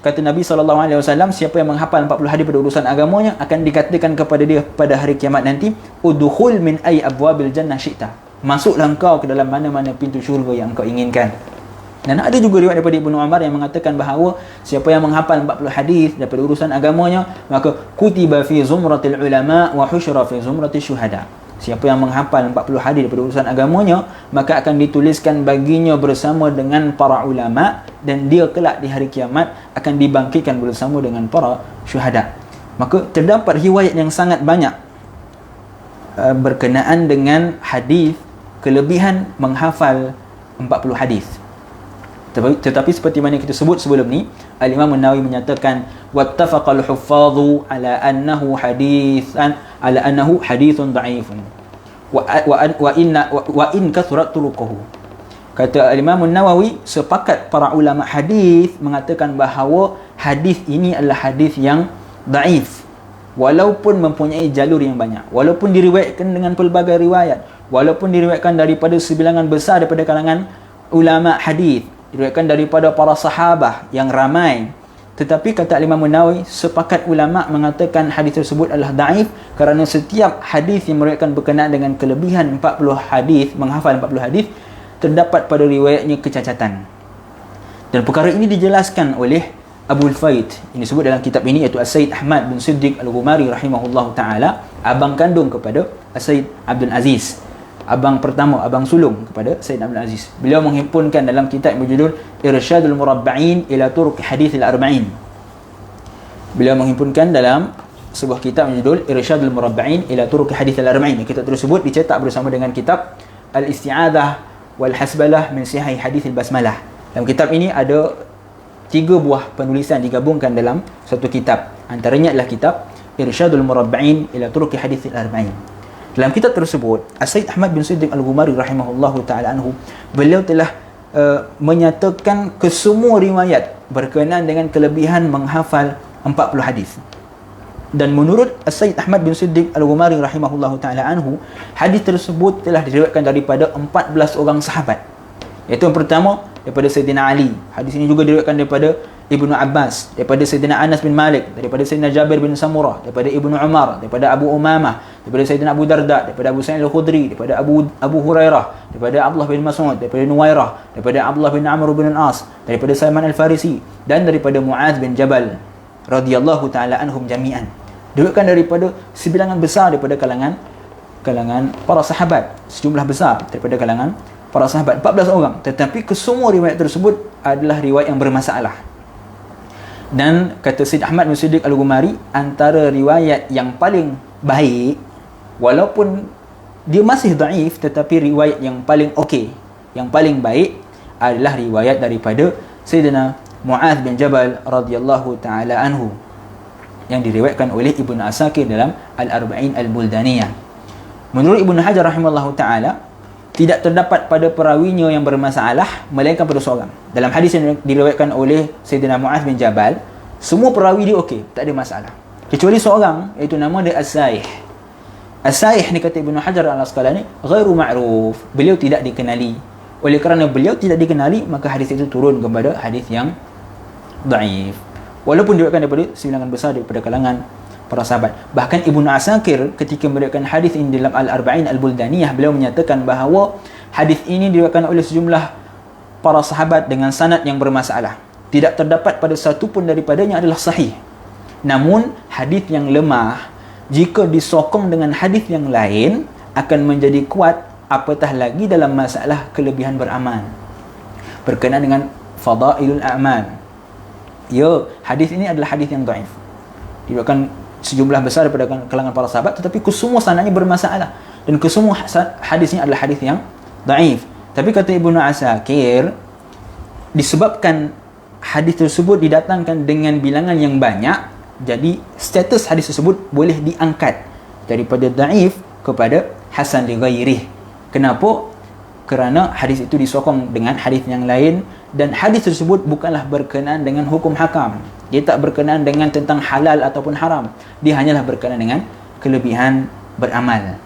kata Nabi SAW, siapa yang menghafal 40 hadis pada urusan agamanya akan dikatakan kepada dia pada hari kiamat nanti, udkhul min ay abwabil jannah syi'ta, masuklah engkau ke dalam mana-mana pintu syurga yang engkau inginkan. Dan ada juga riwayat daripada Ibnu Umar yang mengatakan bahawa siapa yang menghafal 40 hadis daripada urusan agamanya, maka kutiba fi zumratil ulama wa husyra fi zumratil syuhada. Siapa yang menghafal 40 hadis daripada urusan agamanya, maka akan dituliskan baginya bersama dengan para ulama, dan dia kelak di hari kiamat akan dibangkitkan bersama dengan para syuhada. Maka terdapat riwayat yang sangat banyak berkenaan dengan hadis kelebihan menghafal 40 hadis. Tetapi seperti mana kita sebut sebelum ni, Al-Imam An-Nawawi menyatakan wattafaqal huffadhu ala annahu hadithun dha'ifun wa in kathurat turuquhu. Kata Al-Imam An-Nawawi, sepakat para ulama hadis mengatakan bahawa hadis ini adalah hadis yang dhaif, walaupun mempunyai jalur yang banyak, walaupun diriwayatkan dengan pelbagai riwayat, walaupun diriwayatkan daripada sebilangan besar daripada kalangan ulama hadis, diriwayatkan daripada para sahabah yang ramai. Tetapi kata Imam Nawawi, sepakat ulama mengatakan hadis tersebut adalah daif, kerana setiap hadis yang meriwayatkan berkenaan dengan kelebihan 40 hadis, menghafal 40 hadis, terdapat pada riwayatnya kecacatan. Dan perkara ini dijelaskan oleh Abul Faid, ini disebut dalam kitab ini, iaitu As-Sayyid Ahmad bin Siddiq Al-Ghumari rahimahullahu ta'ala, abang kandung kepada As-Sayyid Abdul Aziz, abang pertama, abang sulung kepada Sayyid Abdul Aziz. Beliau menghimpunkan dalam kitab berjudul Irsyadul Murabba'in ila Turuq Hadits Al-Arba'in. Beliau menghimpunkan dalam sebuah kitab berjudul Irsyadul Murabba'in ila Turuq Hadits Al-Arba'in. Kitab tersebut dicetak bersama dengan kitab Al-Isti'adzah wal Hasbalah min Sihih Hadits Al-Basmalah. Dalam kitab ini ada 3 buah penulisan digabungkan dalam satu kitab. Antaranya adalah kitab Irsyadul Murabba'in ila Turuq Hadits Al-Arba'in. Dalam kitab tersebut, As-Sayyid Ahmad bin Siddiq Al-Ghumari rahimahullahu ta'ala anhu, beliau telah menyatakan kesemua riwayat berkenaan dengan kelebihan menghafal 40 hadis. Dan menurut As-Sayyid Ahmad bin Siddiq Al-Ghumari rahimahullahu ta'ala anhu, hadis tersebut telah diriwayatkan daripada 14 orang sahabat. Iaitu yang pertama daripada Sayyidina Ali. Hadis ini juga diriwayatkan daripada Ibnu Abbas, daripada Sayyidina Anas bin Malik, daripada Sayyidina Jabir bin Samurah, daripada Ibnu Umar, daripada Abu Umamah, daripada Sayyidina Abu Darda, daripada Abu Sa'id Al-Khudri, daripada Abu Hurairah, daripada Abdullah bin Mas'ud, daripada Nuwairah, daripada Abdullah bin Amr bin Al-As, daripada Salman Al-Farisi, dan daripada Mu'adz bin Jabal radhiyallahu ta'ala anhum jami'an. Diriwayatkan daripada sebilangan besar daripada kalangan para sahabat, sejumlah besar daripada kalangan para sahabat, 14 orang. Tetapi kesemua riwayat tersebut adalah riwayat yang bermasalah. Dan kata Sayyid Ahmad bin Siddiq Al-Ghumari, antara riwayat yang paling baik, walaupun dia masih dhaif, tetapi riwayat yang paling okey, yang paling baik adalah riwayat daripada Sayyidina Mu'adz bin Jabal radhiyallahu ta'ala anhu, yang diriwayatkan oleh Ibnu Asakir dalam Al-Arba'in Al-Buldaniyah. Menurut Ibnu Hajar rahimahullahu ta'ala, tidak terdapat pada perawinya yang bermasalah melainkan pada seorang. Dalam hadis yang diriwayatkan oleh Sayyidina Mu'adz bin Jabal, semua perawi dia okey, tak ada masalah, kecuali seorang, iaitu nama dia As-Saih. As-Saih ni kata Ibnu Hajar Al-Asqalani, ghairu ma'ruf, beliau tidak dikenali. Oleh kerana beliau tidak dikenali, maka hadis itu turun kepada hadis yang dhaif. Walaupun diriwayatkan daripada sebilangan besar daripada kalangan para sahabat. Bahkan Ibnu Asakir ketika meriwayatkan hadis ini dalam Al-Arba'in Al-Buldaniyah, beliau menyatakan bahawa hadis ini diriwayatkan oleh sejumlah para sahabat dengan sanad yang bermasalah. Tidak terdapat pada satu pun daripadanya adalah sahih. Namun hadis yang lemah jika disokong dengan hadis yang lain akan menjadi kuat, apatah lagi dalam masalah kelebihan beramal berkenaan dengan fadailul a'mal. Ya, hadis ini adalah hadis yang dhaif. Diriwayatkan sejumlah besar daripada kalangan para sahabat, tetapi kesemua sanadnya bermasalah dan kesemua hadisnya adalah hadis yang dhaif. Tapi kata Ibnu Asakir, disebabkan hadis tersebut didatangkan dengan bilangan yang banyak, jadi status hadis tersebut boleh diangkat daripada dhaif kepada hasan li ghairih. Kenapa? Kerana hadis itu disokong dengan hadis yang lain, dan hadis tersebut bukanlah berkenaan dengan hukum hakam. Dia tak berkenaan dengan tentang halal ataupun haram. Dia hanyalah berkenaan dengan kelebihan beramal.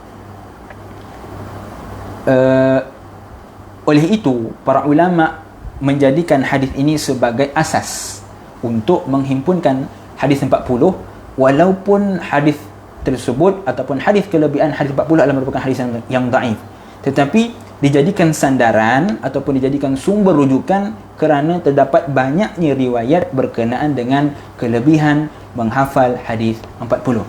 Oleh itu, para ulama menjadikan hadis ini sebagai asas untuk menghimpunkan hadis 40, walaupun hadis tersebut ataupun hadis kelebihan hadis 40 adalah merupakan hadis yang dhaif, tetapi dijadikan sandaran ataupun dijadikan sumber rujukan kerana terdapat banyaknya riwayat berkenaan dengan kelebihan menghafal hadis 40.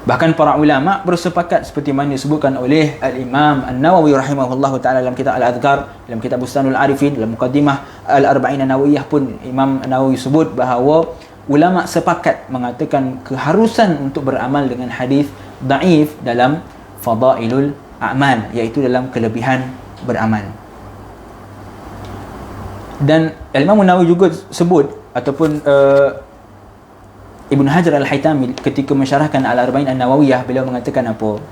Bahkan para ulama bersepakat seperti mana disebutkan oleh Al-Imam An-Nawawi rahimahullahu ta'ala dalam kitab Al-Adhkar, dalam kitab Bustanul Arifin, dalam muqaddimah Al-Arba'in An-Nawawiyah pun Imam An-Nawawi sebut bahawa ulama sepakat mengatakan keharusan untuk beramal dengan hadis dhaif dalam fadailul a'mal, iaitu dalam kelebihan beramal. Dan Imam An-Nawawi juga sebut ataupun Ibn Hajar Al-Haytami ketika mensyarahkan Al-Arba'in An-Nawawiyah, beliau mengatakan apa?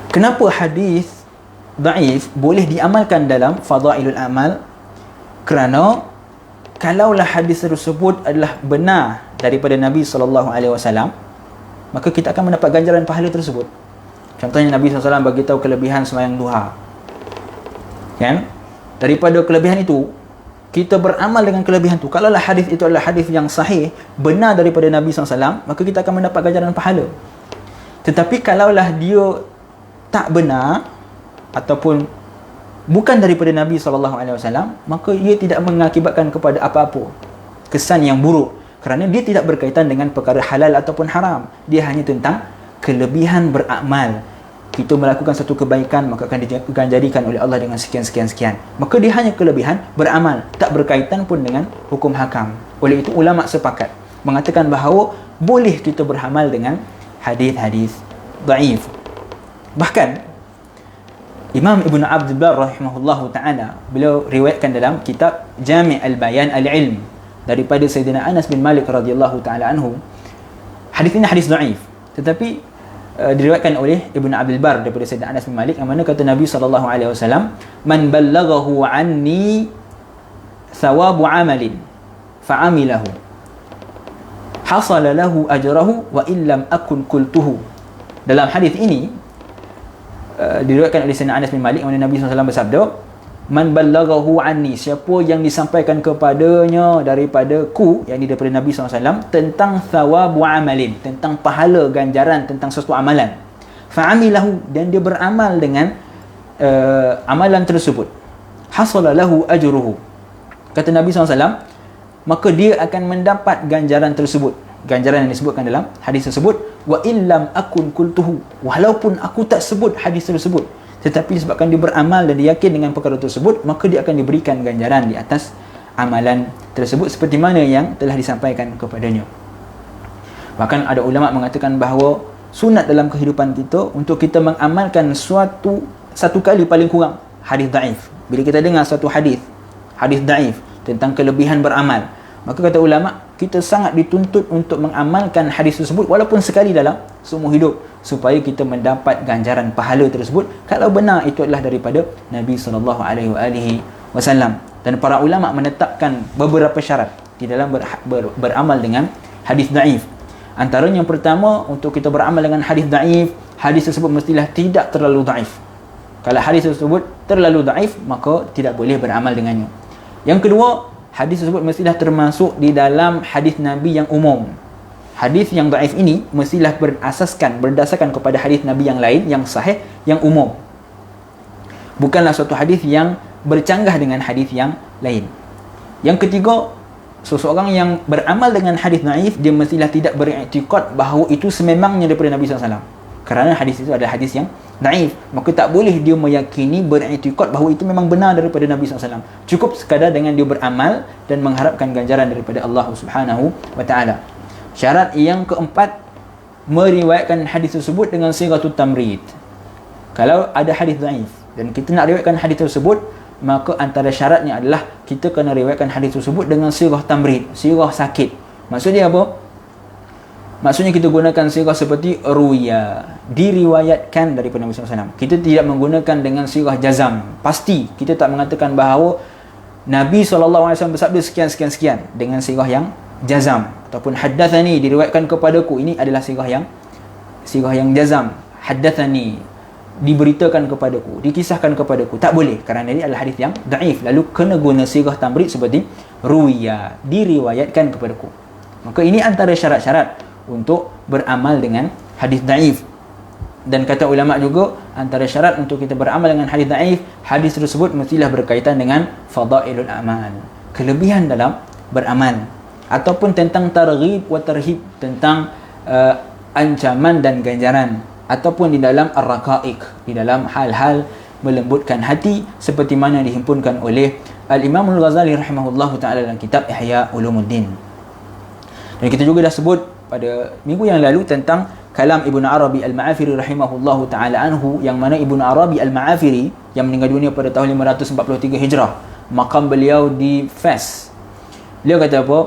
Kenapa hadis dhaif boleh diamalkan dalam fadailul a'mal? Kerana kalaulah hadis tersebut adalah benar daripada Nabi SAW, maka kita akan mendapat ganjaran pahala tersebut. Contohnya Nabi SAW bagi tahu kelebihan sembahyang duha, kan? Daripada kelebihan itu, kita beramal dengan kelebihan itu. Kalaulah hadis itu adalah hadis yang sahih, benar daripada Nabi SAW, maka kita akan mendapat ganjaran pahala. Tetapi kalaulah dia tak benar ataupun bukan daripada Nabi SAW, maka ia tidak mengakibatkan kepada apa-apa kesan yang buruk, kerana dia tidak berkaitan dengan perkara halal ataupun haram. Dia hanya tentang kelebihan beramal. Kita melakukan satu kebaikan, maka akan diganjarikan oleh Allah dengan sekian. Maka dia hanya kelebihan beramal, tak berkaitan pun dengan hukum hakam. Oleh itu ulama sepakat mengatakan bahawa boleh kita beramal dengan hadis-hadis dhaif. Bahkan Imam Ibn Abdul Bar rahimahullahu ta'ala, beliau riwayatkan dalam kitab Jami' al-Bayan al-Ilm daripada Sayyidina Anas bin Malik radhiyallahu ta'ala anhu. Hadis ini hadis dhaif, tetapi diriwayatkan oleh Ibn Abdul Bar daripada Sayyidina Anas bin Malik, yang mana kata Nabi SAW, man ballaghahu anni thawabu amalin fa'amilahu hasala lahu ajrahu wa illam akun qultuhu. Dalam hadis ini diriwayatkan oleh Sayyidina Anas bin Malik, yang mana Nabi SAW bersabda, man ballaghahu anni, siapa yang disampaikan kepadanya daripadaku, yakni daripada Nabi SAW, tentang thawabu amalin, tentang pahala ganjaran tentang sesuatu amalan, fa'amilahu, dan dia beramal dengan amalan tersebut, hasala lahu ajruhu, kata Nabi SAW, maka dia akan mendapat ganjaran tersebut, ganjaran yang disebutkan dalam hadis tersebut, wa illam akun qultuhu, walaupun aku tak sebut hadis tersebut, tetapi disebabkan dia beramal dan dia yakin dengan perkara tersebut, maka dia akan diberikan ganjaran di atas amalan tersebut seperti mana yang telah disampaikan kepadanya. Bahkan ada ulama mengatakan bahawa sunat dalam kehidupan kita untuk kita mengamalkan satu kali paling kurang hadis dhaif. Bila kita dengar satu hadis dhaif tentang kelebihan beramal, maka kata ulama, kita sangat dituntut untuk mengamalkan hadis tersebut walaupun sekali dalam seumur hidup, supaya kita mendapat ganjaran pahala tersebut kalau benar itu adalah daripada Nabi SAW. Dan para ulama menetapkan beberapa syarat di dalam beramal dengan hadis dhaif. Antaranya yang pertama, untuk kita beramal dengan hadis dhaif, hadis tersebut mestilah tidak terlalu dhaif. Kalau hadis tersebut terlalu dhaif, maka tidak boleh beramal dengannya. Yang kedua, hadis tersebut mestilah termasuk di dalam hadis Nabi yang umum. Hadis yang dhaif ini mestilah berdasarkan kepada hadis Nabi yang lain, yang sahih, yang umum. Bukanlah suatu hadis yang bercanggah dengan hadis yang lain. Yang ketiga, seseorang yang beramal dengan hadis dhaif, dia mestilah tidak beriktikad bahawa itu sememangnya daripada Nabi SAW. Kerana hadis itu adalah hadis yang dhaif, maka tak boleh dia meyakini, beriktikad bahawa itu memang benar daripada Nabi SAW. Cukup sekadar dengan dia beramal dan mengharapkan ganjaran daripada Allah Subhanahu wa taala. Syarat yang keempat, meriwayatkan hadis tersebut dengan sighatut tamrid. Kalau ada hadis dhaif dan kita nak riwayatkan hadis tersebut, maka antara syaratnya adalah kita kena riwayatkan hadis tersebut dengan sirah tamrid, sirah sakit. Maksudnya apa? Maksudnya kita gunakan sirah seperti ruya, diriwayatkan daripada Nabi SAW. Kita tidak menggunakan dengan sirah jazam, pasti. Kita tak mengatakan bahawa Nabi SAW bersabda sekian-sekian-sekian dengan sirah yang jazam. Ataupun haddathani, diriwayatkan kepadaku. Ini adalah sirah yang jazam. Haddathani, diberitakan kepadaku, dikisahkan kepadaku. Tak boleh, kerana ini adalah hadis yang dhaif. Lalu kena guna sirah tamrid seperti ruya, diriwayatkan kepadaku. Maka ini antara syarat-syarat untuk beramal dengan hadis dhaif. Dan kata ulama juga, antara syarat untuk kita beramal dengan hadis dhaif, hadis tersebut mestilah berkaitan dengan fadailul amal, kelebihan dalam beramal, ataupun tentang targhib wa tarhib, tentang ancaman dan ganjaran, ataupun di dalam ar-raqaiq, di dalam hal-hal melembutkan hati, seperti mana dihimpunkan oleh Al-Imam Al-Ghazali rahimahullahu ta'ala dalam kitab Ihya Ulumuddin. Dan kita juga dah sebut pada minggu yang lalu tentang kalam Ibnu Arabi Al-Ma'afiri rahimahullahu ta'ala anhu, yang mana Ibnu Arabi Al-Ma'afiri yang meninggal dunia pada tahun 543 Hijrah, makam beliau di Fes. Beliau kata apa?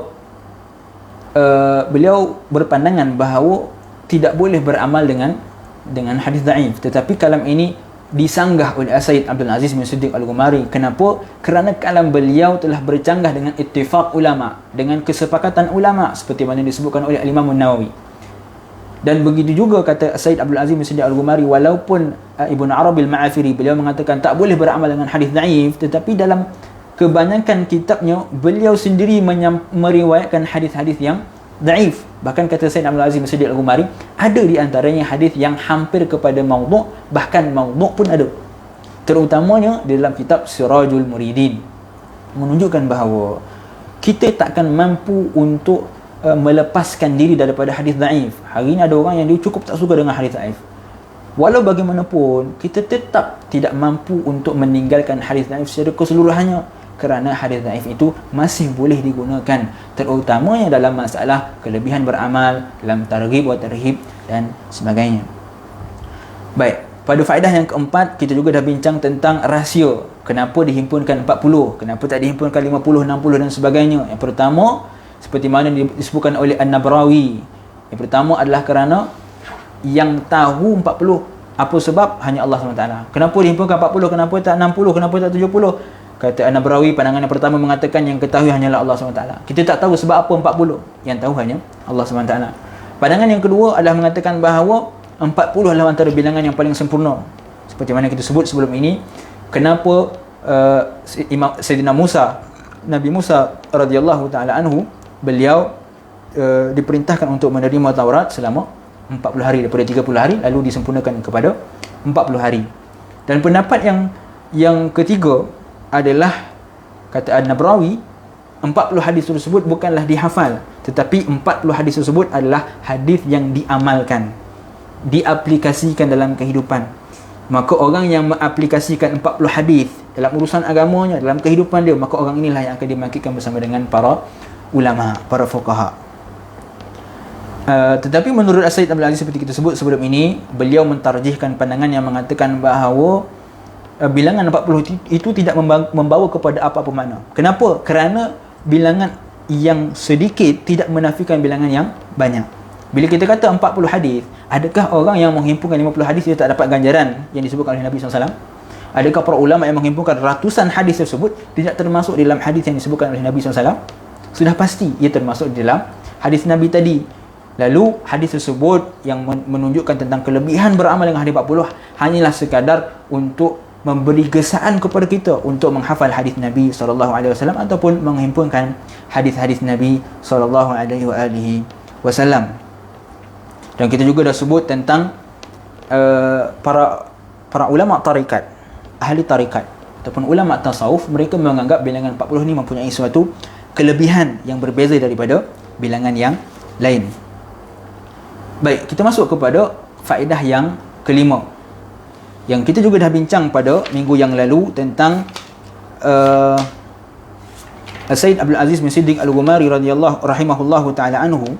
Beliau berpandangan bahawa tidak boleh beramal dengan hadis dhaif, tetapi kalam ini disanggah oleh Sayyid Abdul Aziz bin Siddiq Al-Ghumari. Kenapa? Kerana kalam beliau telah bercanggah dengan ittifaq ulama, dengan kesepakatan ulama, seperti mana disebutkan oleh Imam An-Nawawi. Dan begitu juga kata Sayyid Abdul Aziz bin Siddiq Al-Ghumari, walaupun Ibnu Arabi Al-Ma'afiri beliau mengatakan tak boleh beramal dengan hadis dhaif, tetapi dalam kebanyakan kitabnya beliau sendiri meriwayatkan hadis-hadis yang dhaif. Bahkan kata Sayyid Abdul Aziz bin Siddiq Al-Ghumari, ada di antaranya hadis yang hampir kepada maudhu', bahkan maudhu' pun ada. Terutamanya di dalam kitab Sirajul Muridin, menunjukkan bahawa kita takkan mampu untuk melepaskan diri daripada hadis dhaif. Hari ini ada orang yang dia cukup tak suka dengan hadis dhaif. Walau bagaimanapun, kita tetap tidak mampu untuk meninggalkan hadis dhaif secara keseluruhannya, kerana hadis dhaif itu masih boleh digunakan, terutamanya dalam masalah kelebihan beramal, dalam targhib wa tarhib dan sebagainya. Baik, pada faedah yang keempat, kita juga dah bincang tentang rasio. Kenapa dihimpunkan 40, kenapa tak dihimpunkan 50, 60 dan sebagainya. Yang pertama, seperti mana disebutkan oleh An-Nabrawi, yang pertama adalah kerana yang tahu 40 apa sebab hanya Allah SWT. Kenapa dihimpunkan 40, kenapa tak 60, kenapa tak 70? Kata An-Nabrawi, pandangan yang pertama mengatakan yang ketahui hanyalah Allah SWT. Kita tak tahu sebab apa 40, yang tahu hanya Allah SWT. Pandangan yang kedua adalah mengatakan bahawa 40 adalah antara bilangan yang paling sempurna. Seperti mana kita sebut sebelum ini, kenapa Sayyidina Musa, Nabi Musa radhiyallahu ta'ala anhu, beliau diperintahkan untuk menerima Taurat selama 40 hari, daripada 30 hari lalu disempurnakan kepada 40 hari. Dan pendapat yang ketiga adalah, kata An-Nabrawi, 40 hadis tersebut bukanlah dihafal, tetapi 40 hadis tersebut adalah hadis yang diamalkan, diaplikasikan dalam kehidupan. Maka orang yang mengaplikasikan 40 hadis dalam urusan agamanya, dalam kehidupan dia, maka orang inilah yang akan dimangkitkan bersama dengan para ulama, para fuqaha. Tetapi menurut Sayyid Abdul Aziz, seperti kita sebut sebelum ini, beliau mentarjihkan pandangan yang mengatakan bahawa bilangan 40 itu tidak membawa kepada apa-apa makna. Kenapa? Kerana bilangan yang sedikit tidak menafikan bilangan yang banyak. Bila kita kata 40 hadis, adakah orang yang menghimpunkan 50 hadis dia tak dapat ganjaran yang disebutkan oleh Nabi SAW? Adakah para ulama yang menghimpunkan ratusan hadis tersebut tidak termasuk dalam hadis yang disebutkan oleh Nabi SAW? Sudah pasti ia termasuk di dalam hadis Nabi tadi. Lalu hadis tersebut yang menunjukkan tentang kelebihan beramal dengan hadis 40 hanyalah sekadar untuk memberi gesaan kepada kita untuk menghafal hadis Nabi SAW ataupun menghimpunkan hadis-hadis Nabi SAW. Dan kita juga dah sebut tentang para ulama tarikat, ahli tarikat ataupun ulama tasawuf, mereka menganggap bilangan 40 ni mempunyai suatu kelebihan yang berbeza daripada bilangan yang lain. Baik, kita masuk kepada faedah yang kelima, yang kita juga dah bincang pada minggu yang lalu tentang Sayyid Abdul Aziz bin Siddiq Al-Ghumari radhiyallahu rahimahullahu taala anhu.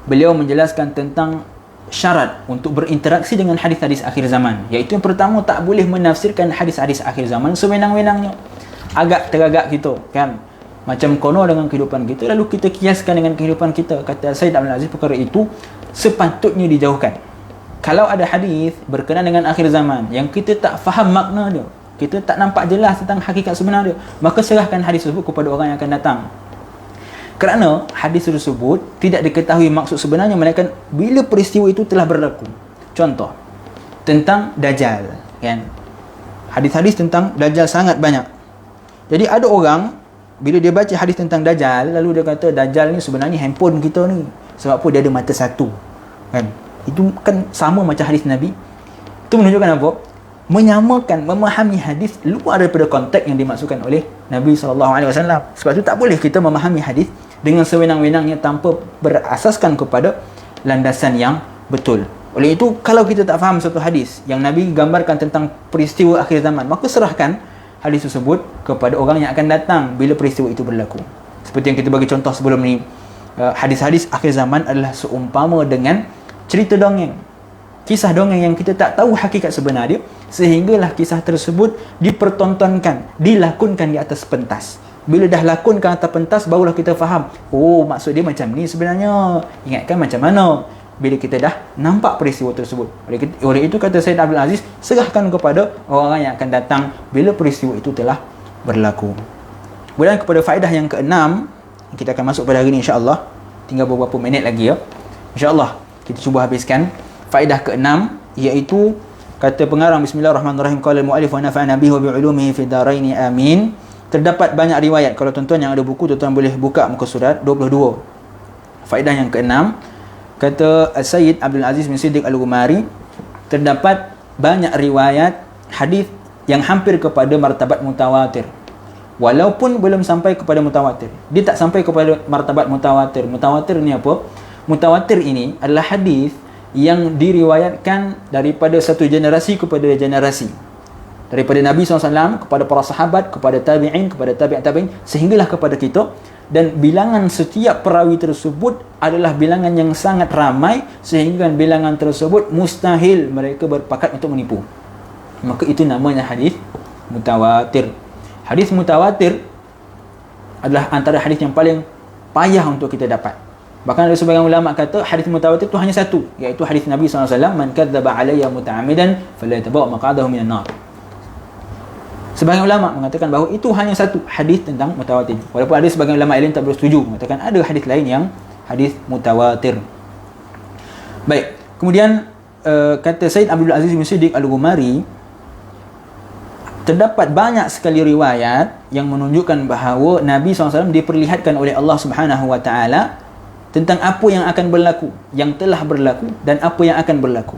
Beliau menjelaskan tentang syarat untuk berinteraksi dengan hadis-hadis akhir zaman, iaitu yang pertama, tak boleh menafsirkan hadis-hadis akhir zaman sewenang-wenangnya. Agak teragak kita kan, macam kono dengan kehidupan kita, lalu kita kiaskan dengan kehidupan kita. Kata Sayyid Abdul Aziz, perkara itu sepatutnya dijauhkan. Kalau ada hadis berkenaan dengan akhir zaman yang kita tak faham makna dia, kita tak nampak jelas tentang hakikat sebenar dia, maka serahkan hadis tersebut kepada orang yang akan datang. Kerana hadis tersebut tidak diketahui maksud sebenarnya, melainkan bila peristiwa itu telah berlaku. Contoh, tentang Dajjal kan? Hadis-hadis tentang Dajjal sangat banyak. Jadi ada orang, bila dia baca hadis tentang Dajjal, lalu dia kata Dajjal ni sebenarnya handphone kita ni. Sebab apa? Dia ada mata satu kan? Itu kan sama macam hadis Nabi. Itu menunjukkan apa? Menyamakan, memahami hadis luar daripada konteks yang dimaksudkan oleh Nabi SAW. Sebab itu tak boleh kita memahami hadis dengan sewenang-wenangnya tanpa berasaskan kepada landasan yang betul. Oleh itu, kalau kita tak faham satu hadis yang Nabi gambarkan tentang peristiwa akhir zaman, maka serahkan hadis tersebut kepada orang yang akan datang bila peristiwa itu berlaku. Seperti yang kita bagi contoh sebelum ni, hadis-hadis akhir zaman adalah seumpama dengan cerita dongeng, kisah dongeng yang kita tak tahu hakikat sebenar dia, sehinggalah kisah tersebut dipertontonkan, dilakonkan di atas pentas. Bila dah lakonkan atas pentas, barulah kita faham, oh maksud dia macam ni sebenarnya, ingatkan macam mana bila kita dah nampak peristiwa tersebut. Oleh itu kata Sayyid Abdul Aziz, serahkan kepada orang yang akan datang bila peristiwa itu telah berlaku. Kemudian kepada faedah yang keenam, kita akan masuk pada hari ini insya-Allah. Tinggal beberapa minit lagi ya. Insya-Allah kita cuba habiskan faedah keenam, iaitu kata pengarang, bismillahirrahmanirrahim, qala al-muallif wa nafa'ana bihi wa bi'ulumihi fid dharain amin. Terdapat banyak riwayat. Kalau tuan-tuan yang ada buku, tuan-tuan boleh buka muka surat 22. Faedah yang keenam, kata Sayyid Abdul Aziz bin Siddiq Al-Ghumari, terdapat banyak riwayat hadis yang hampir kepada martabat mutawatir, walaupun belum sampai kepada mutawatir. Dia tak sampai kepada martabat mutawatir. Mutawatir ni apa? Mutawatir ini adalah hadis yang diriwayatkan daripada satu generasi kepada generasi, daripada Nabi SAW kepada para sahabat, kepada tabi'in, kepada tabi'in, sehinggalah kepada kita. Dan bilangan setiap perawi tersebut adalah bilangan yang sangat ramai, sehingga bilangan tersebut mustahil mereka berpakat untuk menipu. Maka itu namanya hadis mutawatir. Hadis mutawatir adalah antara hadis yang paling payah untuk kita dapat. Bahkan ada sebagian ulama kata hadis mutawatir itu hanya satu, iaitu hadis Nabi SAW, man kadzdzaba alayya muta'ammidan falyatabawa maq'adahu minan nar. Sebagian ulama mengatakan bahawa itu hanya satu hadis tentang mutawatir. Walaupun ada sebagian ulama lain tak bersetuju, mengatakan ada hadis lain yang hadis mutawatir. Baik, kemudian kata Sayyid Abdul Aziz bin Siddiq Al-Ghumari, terdapat banyak sekali riwayat yang menunjukkan bahawa Nabi SAW diperlihatkan oleh Allah Subhanahu Wa Taala tentang apa yang akan berlaku, yang telah berlaku dan apa yang akan berlaku.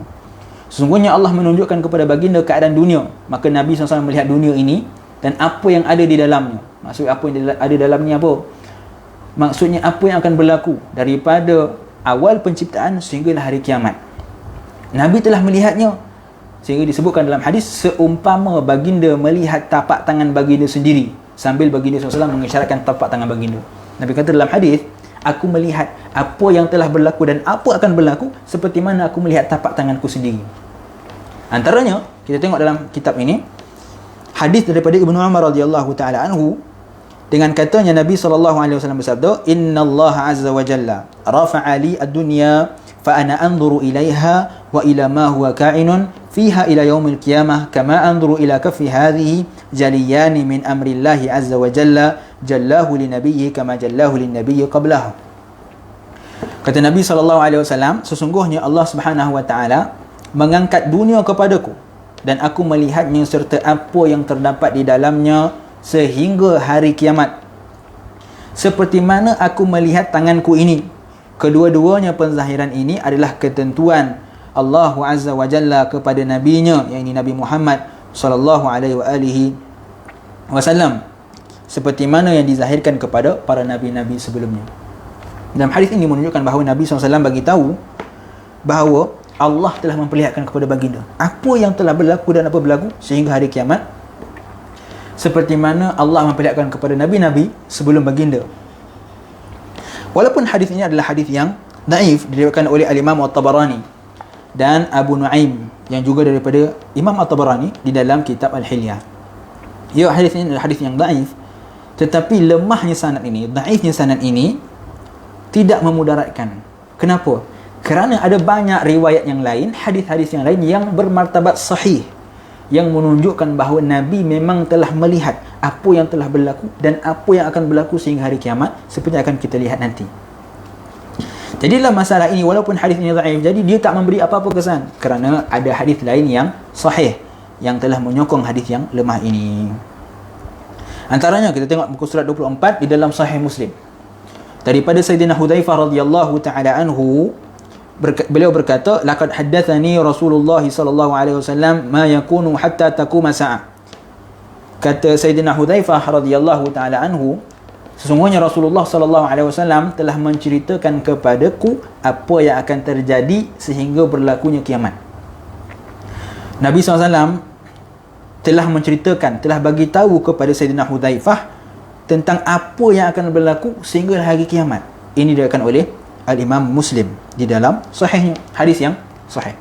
Sesungguhnya Allah menunjukkan kepada baginda keadaan dunia, maka Nabi SAW melihat dunia ini dan apa yang ada di dalamnya. Maksud apa yang ada dalamnya apa? Maksudnya apa yang akan berlaku daripada awal penciptaan sehinggalah hari kiamat. Nabi telah melihatnya, sehingga disebutkan dalam hadis, seumpama baginda melihat tapak tangan baginda sendiri, sambil baginda SAW mengisyaratkan tapak tangan baginda. Nabi kata dalam hadis, aku melihat apa yang telah berlaku dan apa akan berlaku seperti mana aku melihat tapak tanganku sendiri. Antaranya, kita tengok dalam kitab ini hadis daripada Ibnu Umar radhiyallahu taala anhu, dengan katanya Nabi SAW bersabda, innallaha azza wa jalla rafa'a li ad-dunya fa ana anzuru ilaiha wa ila ma huwa ka'inun fiha ila yaumil qiyamah kama anzuru ila kaffi hadhihi jaliyani min amrillahi azza wa jalla jallahu li nabiyyi kama jallahu lin nabiyyi qablahu. Kata Nabi SAW, sesungguhnya Allah Subhanahu wa taala mengangkat dunia kepadaku dan aku melihatnya serta apa yang terdapat di dalamnya sehingga hari kiamat. Seperti mana aku melihat tanganku ini. Kedua-duanya penzahiran ini adalah ketentuan Allah Azza wa Jalla kepada nabinya, yakni Nabi Muhammad sallallahu alaihi wasallam, seperti mana yang dizahirkan kepada para nabi-nabi sebelumnya. Dalam hadis ini menunjukkan bahawa Nabi SAW bagi tahu bahawa Allah telah memperlihatkan kepada baginda apa yang telah berlaku dan apa berlaku sehingga hari kiamat, seperti mana Allah memperlihatkan kepada nabi-nabi sebelum baginda. Walaupun hadis ini adalah hadis yang daif, diriwayatkan oleh Al-Imam At-Tabarani dan Abu Nuaim, yang juga daripada Imam At-Tabarani di dalam kitab Al-Hilyah. Ya, hadis ini adalah hadis yang daif, tetapi lemahnya sanad ini, daifnya sanad ini tidak memudaratkan. Kenapa? Kerana ada banyak riwayat yang lain, hadis-hadis yang lain yang bermartabat sahih, yang menunjukkan bahawa Nabi memang telah melihat apa yang telah berlaku dan apa yang akan berlaku sehingga hari kiamat, seperti akan kita lihat nanti. Jadi dalam masalah ini, walaupun hadis ini dhaif, jadi dia tak memberi apa-apa kesan, kerana ada hadis lain yang sahih yang telah menyokong hadis yang lemah ini. Antaranya kita tengok muka surat 24 di dalam Sahih Muslim. Daripada Sayyidina Hudzaifah radhiyallahu taala anhu, beliau berkata, laqad haddatsani Rasulullah sallallahu alaihi wasallam ma yakunu hatta taquma sa'ah. Kata Sayyidina Hudzaifah radhiyallahu taala anhu, sesungguhnya Rasulullah sallallahu alaihi wasallam telah menceritakan kepadaku apa yang akan terjadi sehingga berlakunya kiamat. Nabi SAW telah menceritakan, telah bagi tahu kepada Sayyidina Hudzaifah tentang apa yang akan berlaku sehingga hari kiamat. Ini diriwayatkan oleh Al-Imam Muslim di dalam sahihnya, hadis yang sahih.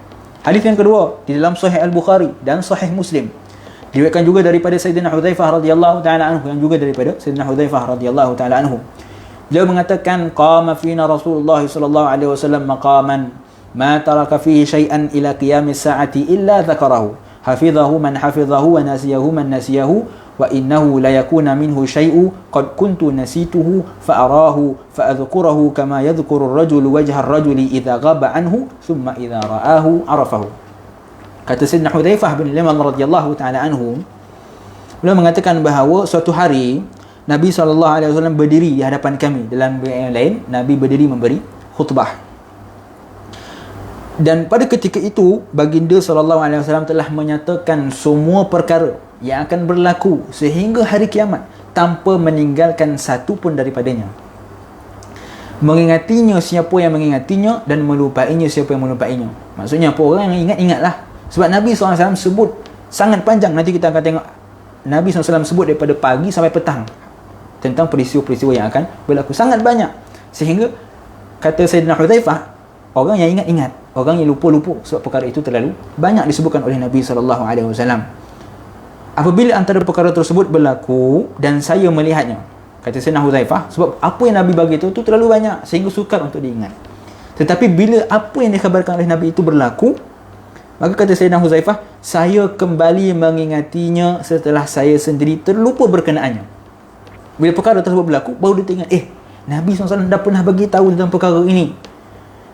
Hadis yang kedua di dalam Sahih Al-Bukhari dan Sahih Muslim, diriwayatkan juga daripada Sayyidina Hudzaifah radhiyallahu taala anhu, yang juga daripada Sayyidina Hudzaifah radhiyallahu taala anhu. Beliau mengatakan, qama fina Rasulullah sallallahu alaihi wasallam maqaman ma taraka fihi syai'an ila qiyamis sa'ati illa dzakarahu hafizahu man hafizahu wa nasiyahu man nasiyahu wa innahu la yakuna minhu syai'u qad kuntu nasituhu fa arahu fa adhkurahu kama yadhkuru ar-rajulu wajha ar-rajuli idza ghaba anhu thumma idza ra'ahu arafahu. Kata Sayyidina Hudzaifah bin Yaman radhiyallahu taala anhu, beliau mengatakan bahawa suatu hari Nabi SAW berdiri di hadapan kami. Dalam riwayat yang lain, Nabi berdiri memberi khutbah. Dan pada ketika itu, baginda SAW telah menyatakan semua perkara yang akan berlaku sehingga hari kiamat tanpa meninggalkan satu pun daripadanya. Mengingatinya siapa yang mengingatinya dan melupainya siapa yang melupainya. Maksudnya apa? Orang yang ingat, ingatlah. Sebab Nabi SAW sebut sangat panjang. Nanti kita akan tengok Nabi SAW sebut daripada pagi sampai petang tentang peristiwa-peristiwa yang akan berlaku. Sangat banyak. Sehingga kata Sayyidina Hudzaifah, orang yang ingat-ingat, orang yang lupa-lupa, sebab perkara itu terlalu banyak disebutkan oleh Nabi SAW. Apabila antara perkara tersebut berlaku dan saya melihatnya, kata Sayyidina Hudzaifah, sebab apa yang Nabi bagi itu terlalu banyak sehingga sukar untuk diingat. Tetapi bila apa yang dikhabarkan oleh Nabi itu berlaku, maka kata Sayyidina Hudzaifah, saya kembali mengingatinya setelah saya sendiri terlupa berkenaannya. Bila perkara tersebut berlaku, baru dia ingat, Nabi SAW dah pernah bagi tahu tentang perkara ini.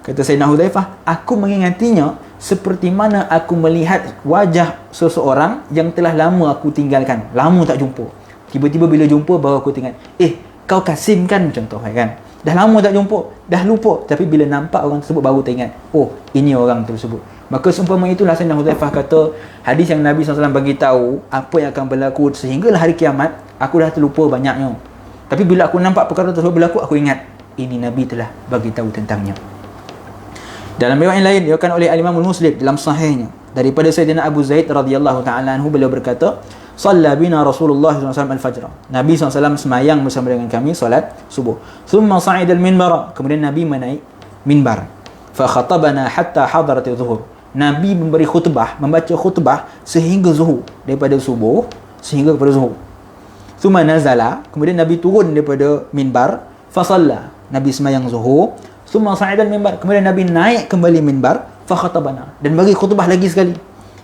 Kata Sayyidina Hudzaifah, aku mengingatinya seperti mana aku melihat wajah seseorang yang telah lama aku tinggalkan, lama tak jumpa. Tiba-tiba bila jumpa baru aku tengok, kau Kasim kan, contoh kan. Dah lama tak jumpa, dah lupa, tapi bila nampak orang tersebut baru teringat, oh, ini orang tersebut. Maka seumpama itulah Sayyidina Hudzaifah kata, hadis yang Nabi SAW bagi tahu apa yang akan berlaku sehinggalah hari kiamat, aku dah terlupa banyaknya. Tapi bila aku nampak perkara tersebut berlaku, aku ingat, ini Nabi telah bagi tahu tentangnya. Dalam riwayat yang lain diriwayatkan oleh Al-Imam Muslim dalam sahihnya daripada Sayyidina Abu Zaid radhiyallahu taala anhu, beliau berkata, "Shalla bina Rasulullah SAW al-fajr." Nabi SAW semayang bersama dengan kami solat subuh. Thumma sa'ida al-minbar, kemudian Nabi menaik minbar. Fa khatabana hatta hadarat adh-dhuhur. Nabi memberi khutbah, membaca khutbah sehingga zuhur, daripada subuh sehingga kepada zuhur. Thumma nazala, kemudian Nabi turun daripada minbar, fa shalla, Nabi semayang zuhur. Thumma sa'ida al-minbar, kemudian Nabi naik kembali minbar, fa khatabana, dan bagi khutbah lagi sekali,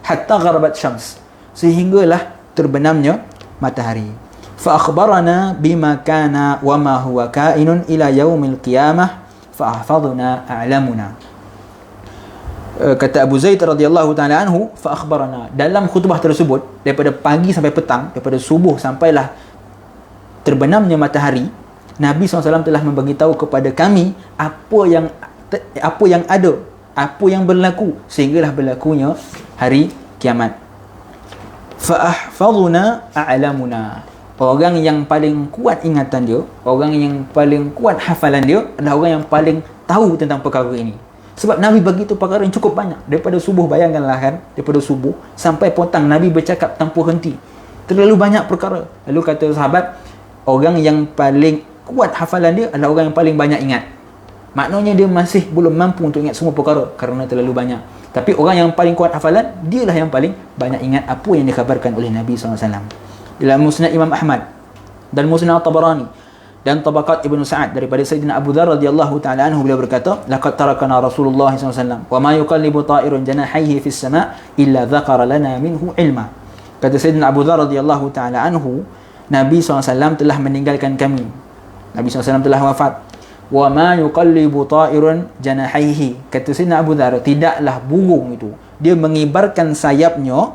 hatta gharabat syams, sehinggalah terbenamnya matahari. Fa akhbarana bima kana wa ma huwa kainun ila yaumil qiyamah fa ahfadhna a'lamuna. Kata Abu Zaid radhiyallahu taala anhu, fa akhbarana, dalam khutbah tersebut daripada pagi sampai petang, daripada subuh sampailah terbenamnya matahari, Nabi SAW telah memberitahu kepada kami apa yang ada, apa yang berlaku sehinggalah berlakunya hari kiamat. Fa ahfazuna a'lamuna, orang yang paling kuat ingatan dia, orang yang paling kuat hafalan dia adalah orang yang paling tahu tentang perkara ini. Sebab Nabi bagi tu perkara yang cukup banyak. Daripada subuh, bayangkanlah kan, daripada subuh sampai petang Nabi bercakap tanpa henti. Terlalu banyak perkara. Lalu kata sahabat, orang yang paling kuat hafalan dia adalah orang yang paling banyak ingat. Maknanya dia masih belum mampu untuk ingat semua perkara kerana terlalu banyak. Tapi orang yang paling kuat hafalan, dialah yang paling banyak ingat apa yang dikhabarkan oleh Nabi SAW. Dalam Musnad Imam Ahmad dan Musnad Tabarani dan Tabaqat Ibnu Sa'ad daripada Sayyidina Abu Dzar radhiyallahu taala anhu, beliau berkata, laqad tarakana Rasulullah SAW wa ma yuqallibu ta'irun janahaihi fis sama' illa dzakara lana minhu ilma. Kata Sayyidina Abu Dzar radhiyallahu taala anhu, Nabi SAW telah meninggalkan kami. Nabi SAW telah wafat. Wa ma yuqallibu ta'irun janahaihi, kata Sayyidina Abu Dzar, tidaklah burung itu dia mengibarkan sayapnya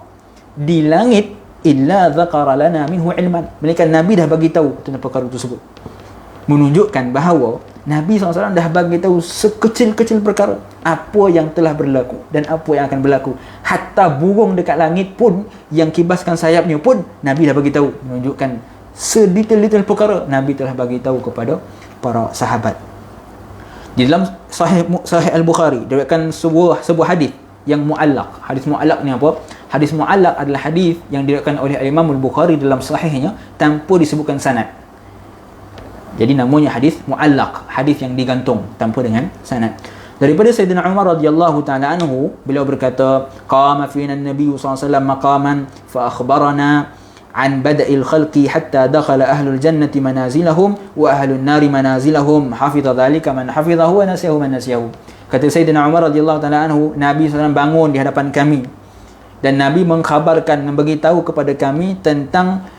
di langit illa dzakara lana minhu ilman, melainkan Nabi dah bagi tahu tentang perkara tersebut. Menunjukkan bahawa Nabi SAW dah bagi tahu sekecil-kecil perkara apa yang telah berlaku dan apa yang akan berlaku. Hatta burung dekat langit pun yang kibaskan sayapnya pun Nabi dah bagi tahu. Menunjukkan sedetail-detail perkara Nabi telah bagi tahu kepada para sahabat. Di dalam Sahih Al-Bukhari diriwayatkan sebuah hadis yang muallaq. Hadis muallaq ni apa? Hadis muallaq adalah hadis yang diriwayatkan oleh Imam Al-Bukhari dalam sahihnya tanpa disebutkan sanad. Jadi namanya hadis muallaq, hadis yang digantung tanpa dengan sanad. Daripada Sayyidina Umar radhiyallahu taala anhu, beliau berkata, qama fina an-nabiy sallallahu alaihi wasallam maqaman fa akhbarana an bada'il khalqi hatta dakhala ahlul jannati manazilahum wa ahlun nari manazilahum, hafiza dhalika man hafizahu wa nasiyahu man nasiyahu. Kata Sayyidina Umar radhiyallahu taala anhu, Nabi SAW bangun di hadapan kami dan Nabi mengkhabarkan, memberitahu kepada kami tentang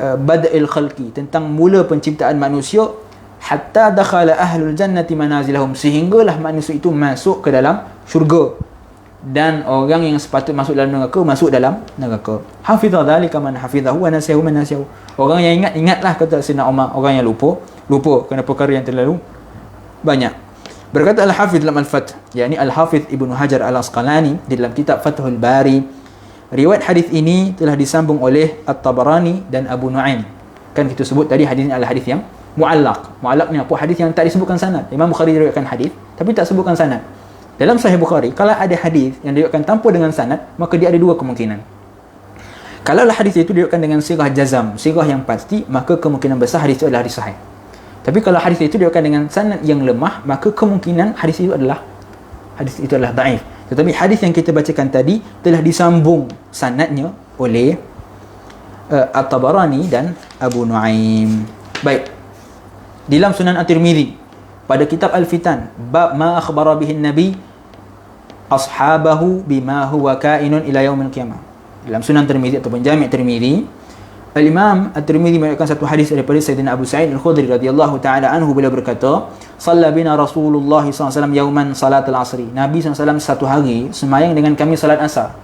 bada'il khalqi, tentang mula penciptaan manusia, hatta dakhala ahlul jannati manazilahum, sehinggalah manusia itu masuk ke dalam syurga dan orang yang sepatut masuk dalam neraka masuk dalam neraka. Hafiza dzalika man hafizahu wa nasiyahu man nasiyahu. Orang yang ingatlah, kata Sayyidina Umar, orang yang lupa kerana perkara yang terlalu banyak. Berkata Al-Hafiz dalam Al-Fath, yakni Al-Hafiz Ibnu Hajar Al-Asqalani di dalam kitab Fathul Bari, riwayat hadis ini telah disambung oleh At-Tabarani dan Abu Nu'aim. Kan kita sebut tadi hadis ini adalah hadis yang muallaq. Muallaq ni apa? Hadis yang tak disebutkan sanad. Imam Bukhari diriwayatkan hadis tapi tak sebutkan sanad. Dalam Sahih Bukhari, kalau ada hadis yang diriwayatkan tanpa dengan sanad, maka dia ada dua kemungkinan. Kalau hadis itu diriwayatkan dengan sirah jazam, sirah yang pasti, maka kemungkinan besar hadis itu adalah hadis sahih. Tapi kalau hadis itu diriwayatkan dengan sanad yang lemah, maka kemungkinan hadis itu adalah dhaif. Tetapi hadis yang kita bacakan tadi telah disambung sanadnya oleh At-Tabarani dan Abu Nu'aim. Baik. Di dalam Sunan At-Tirmizi pada kitab Al-Fitan, bab ma akhbara bihi Nabi ashabahu bima huwa kainun ila yaumil qiyamah. Dalam Sunan Tirmizi ataupun Jami' Tirmizi, Al-Imam At-Tirmizi meriwayatkan satu hadis daripada Sayyidina Abu Sa'id Al-Khudri radhiyallahu taala anhu, beliau berkata, "Shalla bina Rasulullah sallallahu alaihi wasallam yawman salatul asri." Nabi SAW satu hari sembahyang dengan kami salat asar.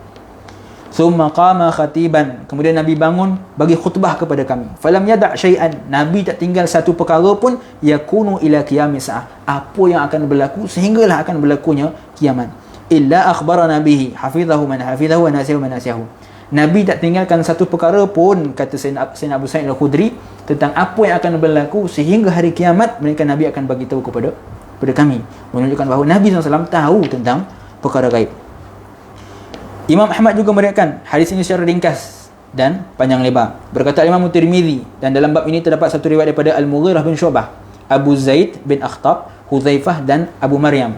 Thumma qama khatiban, kemudian Nabi bangun bagi khutbah kepada kami. Falam yada' syai'an, Nabi tak tinggal satu perkara pun yakunu ila qiyamis sa'ah, apa yang akan berlaku sehinggalah akan berlakunya kiamat. Illa akhbarana bihi hafizahu man hafizahu wa nasiyahu man nasiyahu. Nabi tak tinggalkan satu perkara pun, kata Sayyidina Abu Sa'id Al-Khudri, tentang apa yang akan berlaku sehingga hari kiamat, mereka Nabi akan bagi tahu kepada kami, menunjukkan bahawa Nabi SAW tahu tentang perkara gaib. Imam Ahmad juga meriwayatkan hadis ini secara ringkas dan panjang lebar. Berkata Imam Tirmizi, dan dalam bab ini terdapat satu riwayat daripada Al-Mughirah bin Syu'bah, Abu Zaid bin Akhtab, Hudzaifah dan Abu Maryam.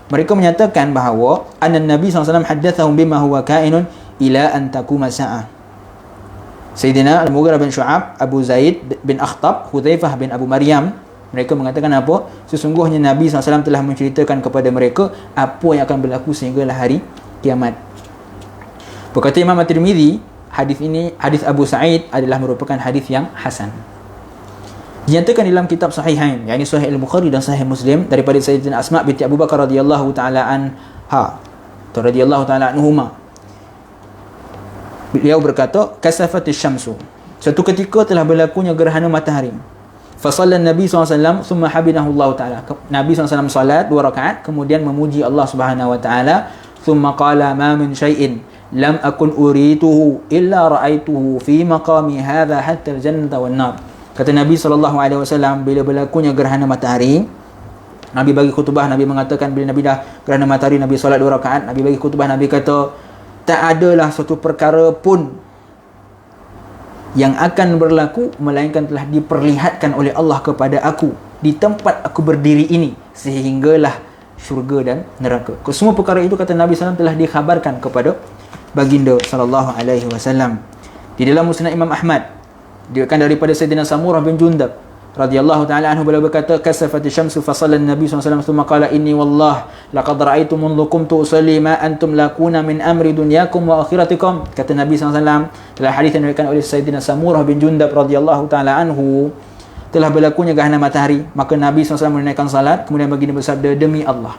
Mereka menyatakan bahawa Nabi SAW haddathahum bima huwa kainun ila an taquma sa'ah. Sayyidina Al-Mughirah bin Syu'ab, Abu Zaid bin Akhtab, Hudzaifah bin Abu Maryam, mereka mengatakan apa? Sesungguhnya Nabi SAW telah menceritakan kepada mereka apa yang akan berlaku sehinggalah hari kiamat. Berkata Imam At-Tirmizi, hadis ini, hadis Abu Sa'id adalah merupakan hadis yang hasan. Dinyatakan dalam kitab Sahihain, yakni Sahih Al-Bukhari dan Sahih Muslim, daripada Sayyidina Asma binti Abu Bakar radhiyallahu taala anha. radhiyallahu taala anhuma. Beliau berkata, kasafatis syamsu. Suatu ketika telah berlakunya gerhana matahari. Fasallan Nabi SAW thumma habinahu Allah Ta'ala. Nabi SAW salat 2 rakaat, kemudian memuji Allah Subhanahu Wa Ta'ala. Thumma qala ma min syai'in lam akun urituhu illa ra'aituhu fi maqami hadha hatta al-jannata wan nar. Kata Nabi SAW, bila berlakunya gerhana matahari, Nabi bagi khutbah, Nabi mengatakan bila Nabi dah gerhana matahari, Nabi solat 2 rakaat, Nabi bagi khutbah, Nabi kata, tak adalah suatu perkara pun yang akan berlaku melainkan telah diperlihatkan oleh Allah kepada aku di tempat aku berdiri ini, sehinggalah syurga dan neraka. Semua perkara itu, kata Nabi SAW, telah dikhabarkan kepada baginda SAW. Di dalam Musnad Imam Ahmad, diriwayatkan daripada Sayyidina Samurah bin Jundab radhiyallahu ta'ala anhu, beliau berkata, kasafati syamsu fa shalla an-nabi sallallahu alaihi wasallam thumma qala inni wallah laqad ra'aytu mundu qumtu usalli ma antum lakuna min amri dunyakum wa akhiratikum. Kata Nabi sallallahu alaihi wasallam dalam hadis yang diriwayatkan oleh Sayyidina Samurah bin Jundab radhiyallahu ta'ala anhu, telah berlakunya gerhana matahari, maka Nabi SAW menunaikan salat, kemudian baginda bersabda, demi Allah,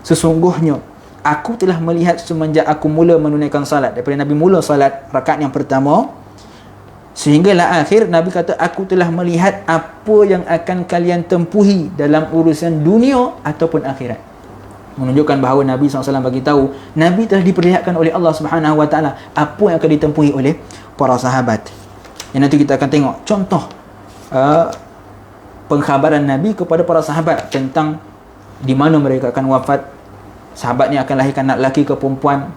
sesungguhnya aku telah melihat semenjak aku mula menunaikan salat, daripada Nabi mula salat rakaat yang pertama sehinggalah akhir, Nabi kata, aku telah melihat apa yang akan kalian tempuhi dalam urusan dunia ataupun akhirat. Menunjukkan bahawa Nabi SAW bagi tahu, Nabi telah diperlihatkan oleh Allah Subhanahu Wa Taala apa yang akan ditempuhi oleh para sahabat. Yang nanti kita akan tengok contoh pengkhabaran Nabi kepada para sahabat tentang di mana mereka akan wafat, sahabat ni akan lahirkan anak lelaki ke perempuan,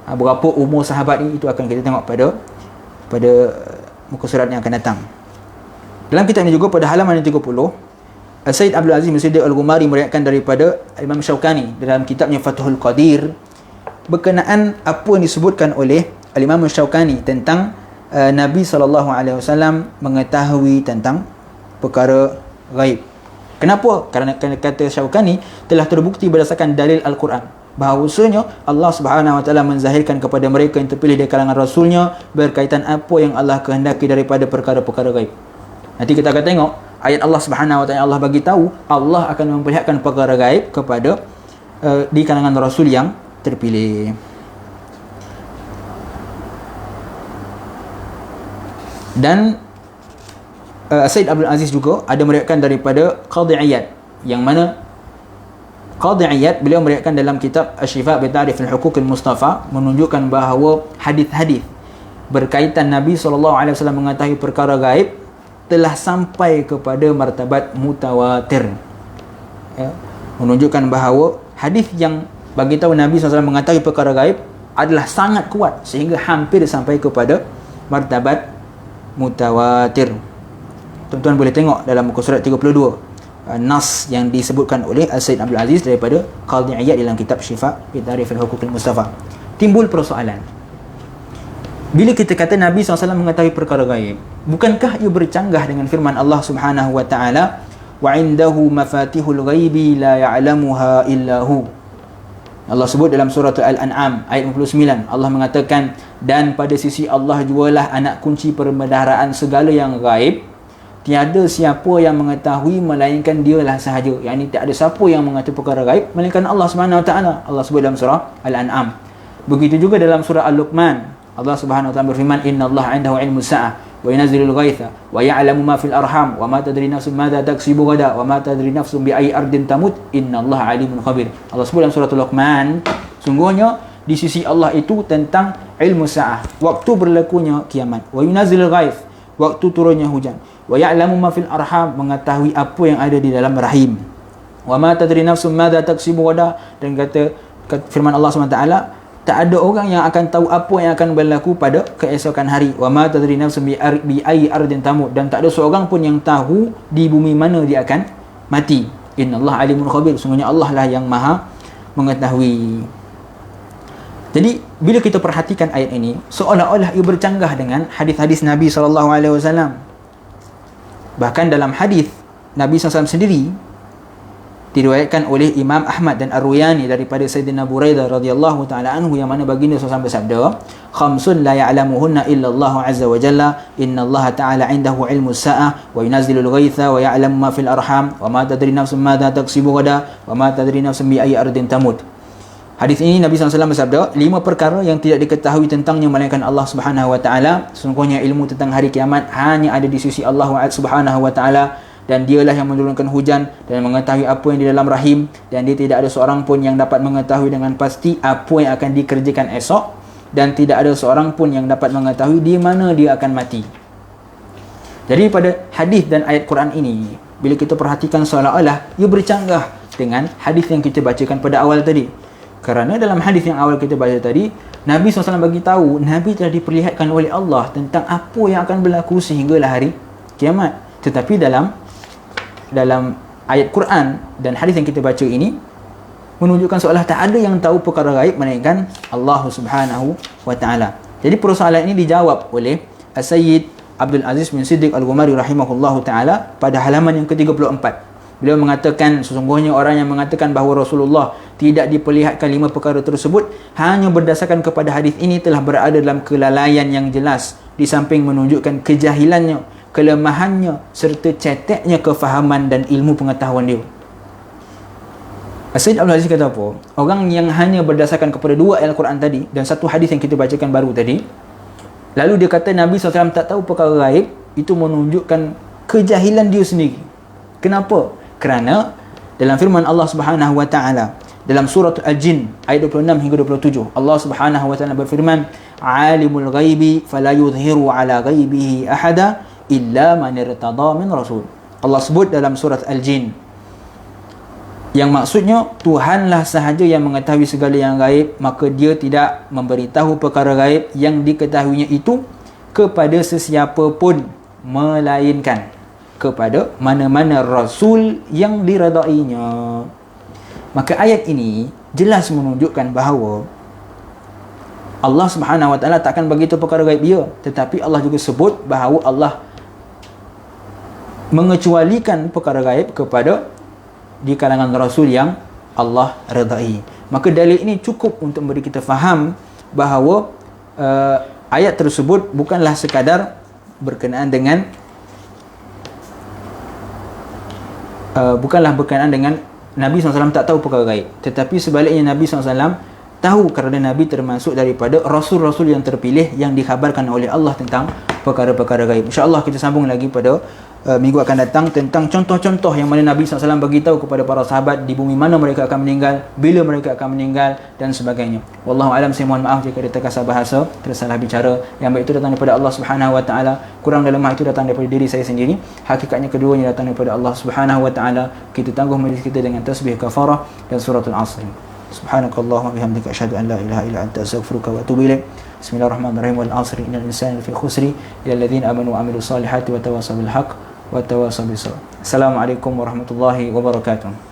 berapa umur sahabat ni, itu akan kita tengok pada muka surat yang akan datang. Dalam kitab ini juga pada halaman yang 30, Sayyid Abdul Aziz bin Siddiq Al-Ghumari meriwayatkan daripada Imam Syaukani dalam kitabnya Fathul Qadir berkenaan apa yang disebutkan oleh Imam Syaukani tentang Nabi SAW mengetahui tentang perkara gaib. Kenapa? Kerana kata Syaukani telah terbukti berdasarkan dalil Al-Quran bahawasanya Allah Subhanahu Wa Taala menzahirkan kepada mereka yang terpilih dari kalangan Rasulnya berkaitan apa yang Allah kehendaki daripada perkara-perkara gaib. Nanti kita akan tengok ayat Allah Subhanahu Wa Taala, Allah bagi tahu Allah akan memperlihatkan perkara gaib kepada di kalangan Rasul yang terpilih. Dan Sayyid Abdul Aziz juga ada meriwayatkan daripada Qadhi Iyad, yang mana Qadhi Iyad beliau meriwayatkan dalam kitab Asy-Syifa bi Ta'rif al-Huquq al-Mustafa menunjukkan bahawa hadis-hadis berkaitan Nabi SAW mengetahui perkara gaib telah sampai kepada martabat mutawatir. Ya. Menunjukkan bahawa hadis yang bagi tahu Nabi SAW mengetahui perkara gaib adalah sangat kuat sehingga hampir sampai kepada martabat mutawatir. Tuan-tuan boleh tengok dalam muka surat 32 nas yang disebutkan oleh Sayyid Abdul Aziz daripada Qadhi Iyad dalam kitab Syifa bi Ta'rif al-Huquq al-Mustafa. Timbul persoalan, bila kita kata Nabi SAW mengetahui perkara gaib, bukankah ia bercanggah dengan firman Allah Subhanahu Wa Taala, wa indahu mafatihul ghaibi la ya'lamuha illa hu. Allah sebut dalam surah Al-An'am ayat 59, Allah mengatakan, dan pada sisi Allah jualah anak kunci perbendaharaan segala yang gaib, tiada siapa yang mengetahui melainkan dialah sahaja. Yang ini tak ada siapa yang mengetahui perkara gaib melainkan Allah Subhanahu Wa Taala. Allah sebut dalam surah Al-An'am. Begitu juga dalam surah Al-Luqman, Allah Subhanahu Wa Taala berfirman, innallaha 'indahu 'ilmus sa'ah wa yunazzilul ghaitha wa ya'lamu ma fil arham wa ma tadri nafsun madza taksibu ghadan wa ma tadri nafsun bi ayyi ardin tamut innallaha 'alimun khabir. Allah sebut dalam surah Al-Luqman, sungguhnya di sisi Allah itu tentang ilmu sa'ah, waktu berlakunya kiamat, wa yunazzilul ghaith, waktu turunnya hujan, wa ya'lamu ma fil arham, mengetahui apa yang ada di dalam rahim, wa ma tadri nafsun madza taksibu ghadan, dan kata firman Allah SWT, tak ada orang yang akan tahu apa yang akan berlaku pada keesokan hari, wa ma tadri nafsun bi ayyi ardin tamut, dan tak ada seorang pun yang tahu di bumi mana dia akan mati. Innallaha alimun khabir, sungguhnya Allah lah yang maha mengetahui. Jadi bila kita perhatikan ayat ini, seolah-olah ia bercanggah dengan hadis-hadis Nabi SAW. Bahkan dalam hadis Nabi SAW sendiri diriwayatkan oleh Imam Ahmad dan Ar-Ruyani daripada Sayyidina Buraidah radhiyallahu taala anhu, yang mana baginda SAW bersabda, khamsun la ya'lamuhunna illa Allah azza wa jalla, innallaha ta'ala 'indahu 'ilmus sa'ah wa yunazzilul ghaitha wa ya'lamu ma fil arham wa ma tadri nafsun madza taksibu ghadan wa ma tadri nafsun bi ayyi ardin tamut. Hadis ini Nabi SAW bersabda, 5 perkara yang tidak diketahui tentangnya melainkan Allah Subhanahu wa taala. Sesungguhnya ilmu tentang hari kiamat hanya ada di sisi Allah Subhanahu wa taala, dan dialah yang menurunkan hujan dan mengetahui apa yang di dalam rahim, dan dia tidak ada seorang pun yang dapat mengetahui dengan pasti apa yang akan dikerjakan esok, dan tidak ada seorang pun yang dapat mengetahui di mana dia akan mati. Jadi pada hadis dan ayat Quran ini, bila kita perhatikan seolah-olah ia bercanggah dengan hadis yang kita bacakan pada awal tadi. Kerana dalam hadis yang awal kita baca tadi, Nabi SAW bagi tahu Nabi telah diperlihatkan oleh Allah tentang apa yang akan berlaku sehinggalah hari kiamat. Tetapi dalam ayat Quran dan hadis yang kita baca ini menunjukkan seolah tak ada yang tahu perkara gaib melainkan Allah Subhanahu wa taala. Jadi persoalan ini dijawab oleh Sayyid Abdul Aziz bin Siddiq Al-Ghumari rahimahullahu taala pada halaman yang ke-34. Beliau mengatakan sesungguhnya orang yang mengatakan bahawa Rasulullah tidak diperlihatkan 5 perkara tersebut hanya berdasarkan kepada hadis ini telah berada dalam kelalaian yang jelas, di samping menunjukkan kejahilannya, kelemahannya serta ceteknya kefahaman dan ilmu pengetahuan dia. Sayyid Abdul Aziz kata apa? Orang yang hanya berdasarkan kepada 2 ayat Al-Quran tadi dan 1 hadis yang kita bacakan baru tadi, lalu dia kata Nabi SAW tak tahu perkara gaib, itu menunjukkan kejahilan dia sendiri. Kenapa? Kerana dalam firman Allah Subhanahu wa taala dalam surah Al-Jin ayat 26 hingga 27, Allah Subhanahu wa taala berfirman, "Alimul ghaibi fala yudhiru ala ghaibihi ahada illa man irtada min rasul." Allah sebut dalam surah Al-Jin, yang maksudnya Tuhanlah sahaja yang mengetahui segala yang gaib, maka dia tidak memberitahu perkara gaib yang diketahuinya itu kepada sesiapa pun melainkan kepada mana-mana rasul yang diredainya. Maka ayat ini jelas menunjukkan bahawa Allah Subhanahu wa taala takkan bagi tahu perkara gaib dia, tetapi Allah juga sebut bahawa Allah mengecualikan perkara gaib kepada di kalangan rasul yang Allah redai. Maka dalil ini cukup untuk memberi kita faham bahawa ayat tersebut bukanlah sekadar berkenaan dengan Nabi SAW tak tahu perkara gaib, tetapi sebaliknya Nabi SAW tahu kerana Nabi termasuk daripada rasul-rasul yang terpilih yang dikhabarkan oleh Allah tentang perkara-perkara gaib. InsyaAllah kita sambung lagi pada minggu akan datang tentang contoh-contoh yang mana Nabi SAW bagi tahu kepada para sahabat di bumi mana mereka akan meninggal, bila mereka akan meninggal dan sebagainya. Wallahu alam, saya mohon maaf jika ada terkasar bahasa, tersalah bicara. Yang baik itu datang daripada Allah Subhanahu wa taala, kurang dan lemah itu datang daripada diri saya sendiri. Hakikatnya keduanya datang daripada Allah Subhanahu wa taala. Kita tangguh majlis kita dengan tasbih kafarah dan suratul Asr. Subhanakallahumma bihamdika asyhadu an la ilaha illa anta astaghfiruka wa atubu ilaik. Bismillahirrahmanirrahim. Wal 'asri innal insana lafi khusri illa alladziina amanu wa 'amilus solihati wa tawassaw bil haqq wa tawassaw bis sabr. Assalamualaikum warahmatullahi wabarakatuh.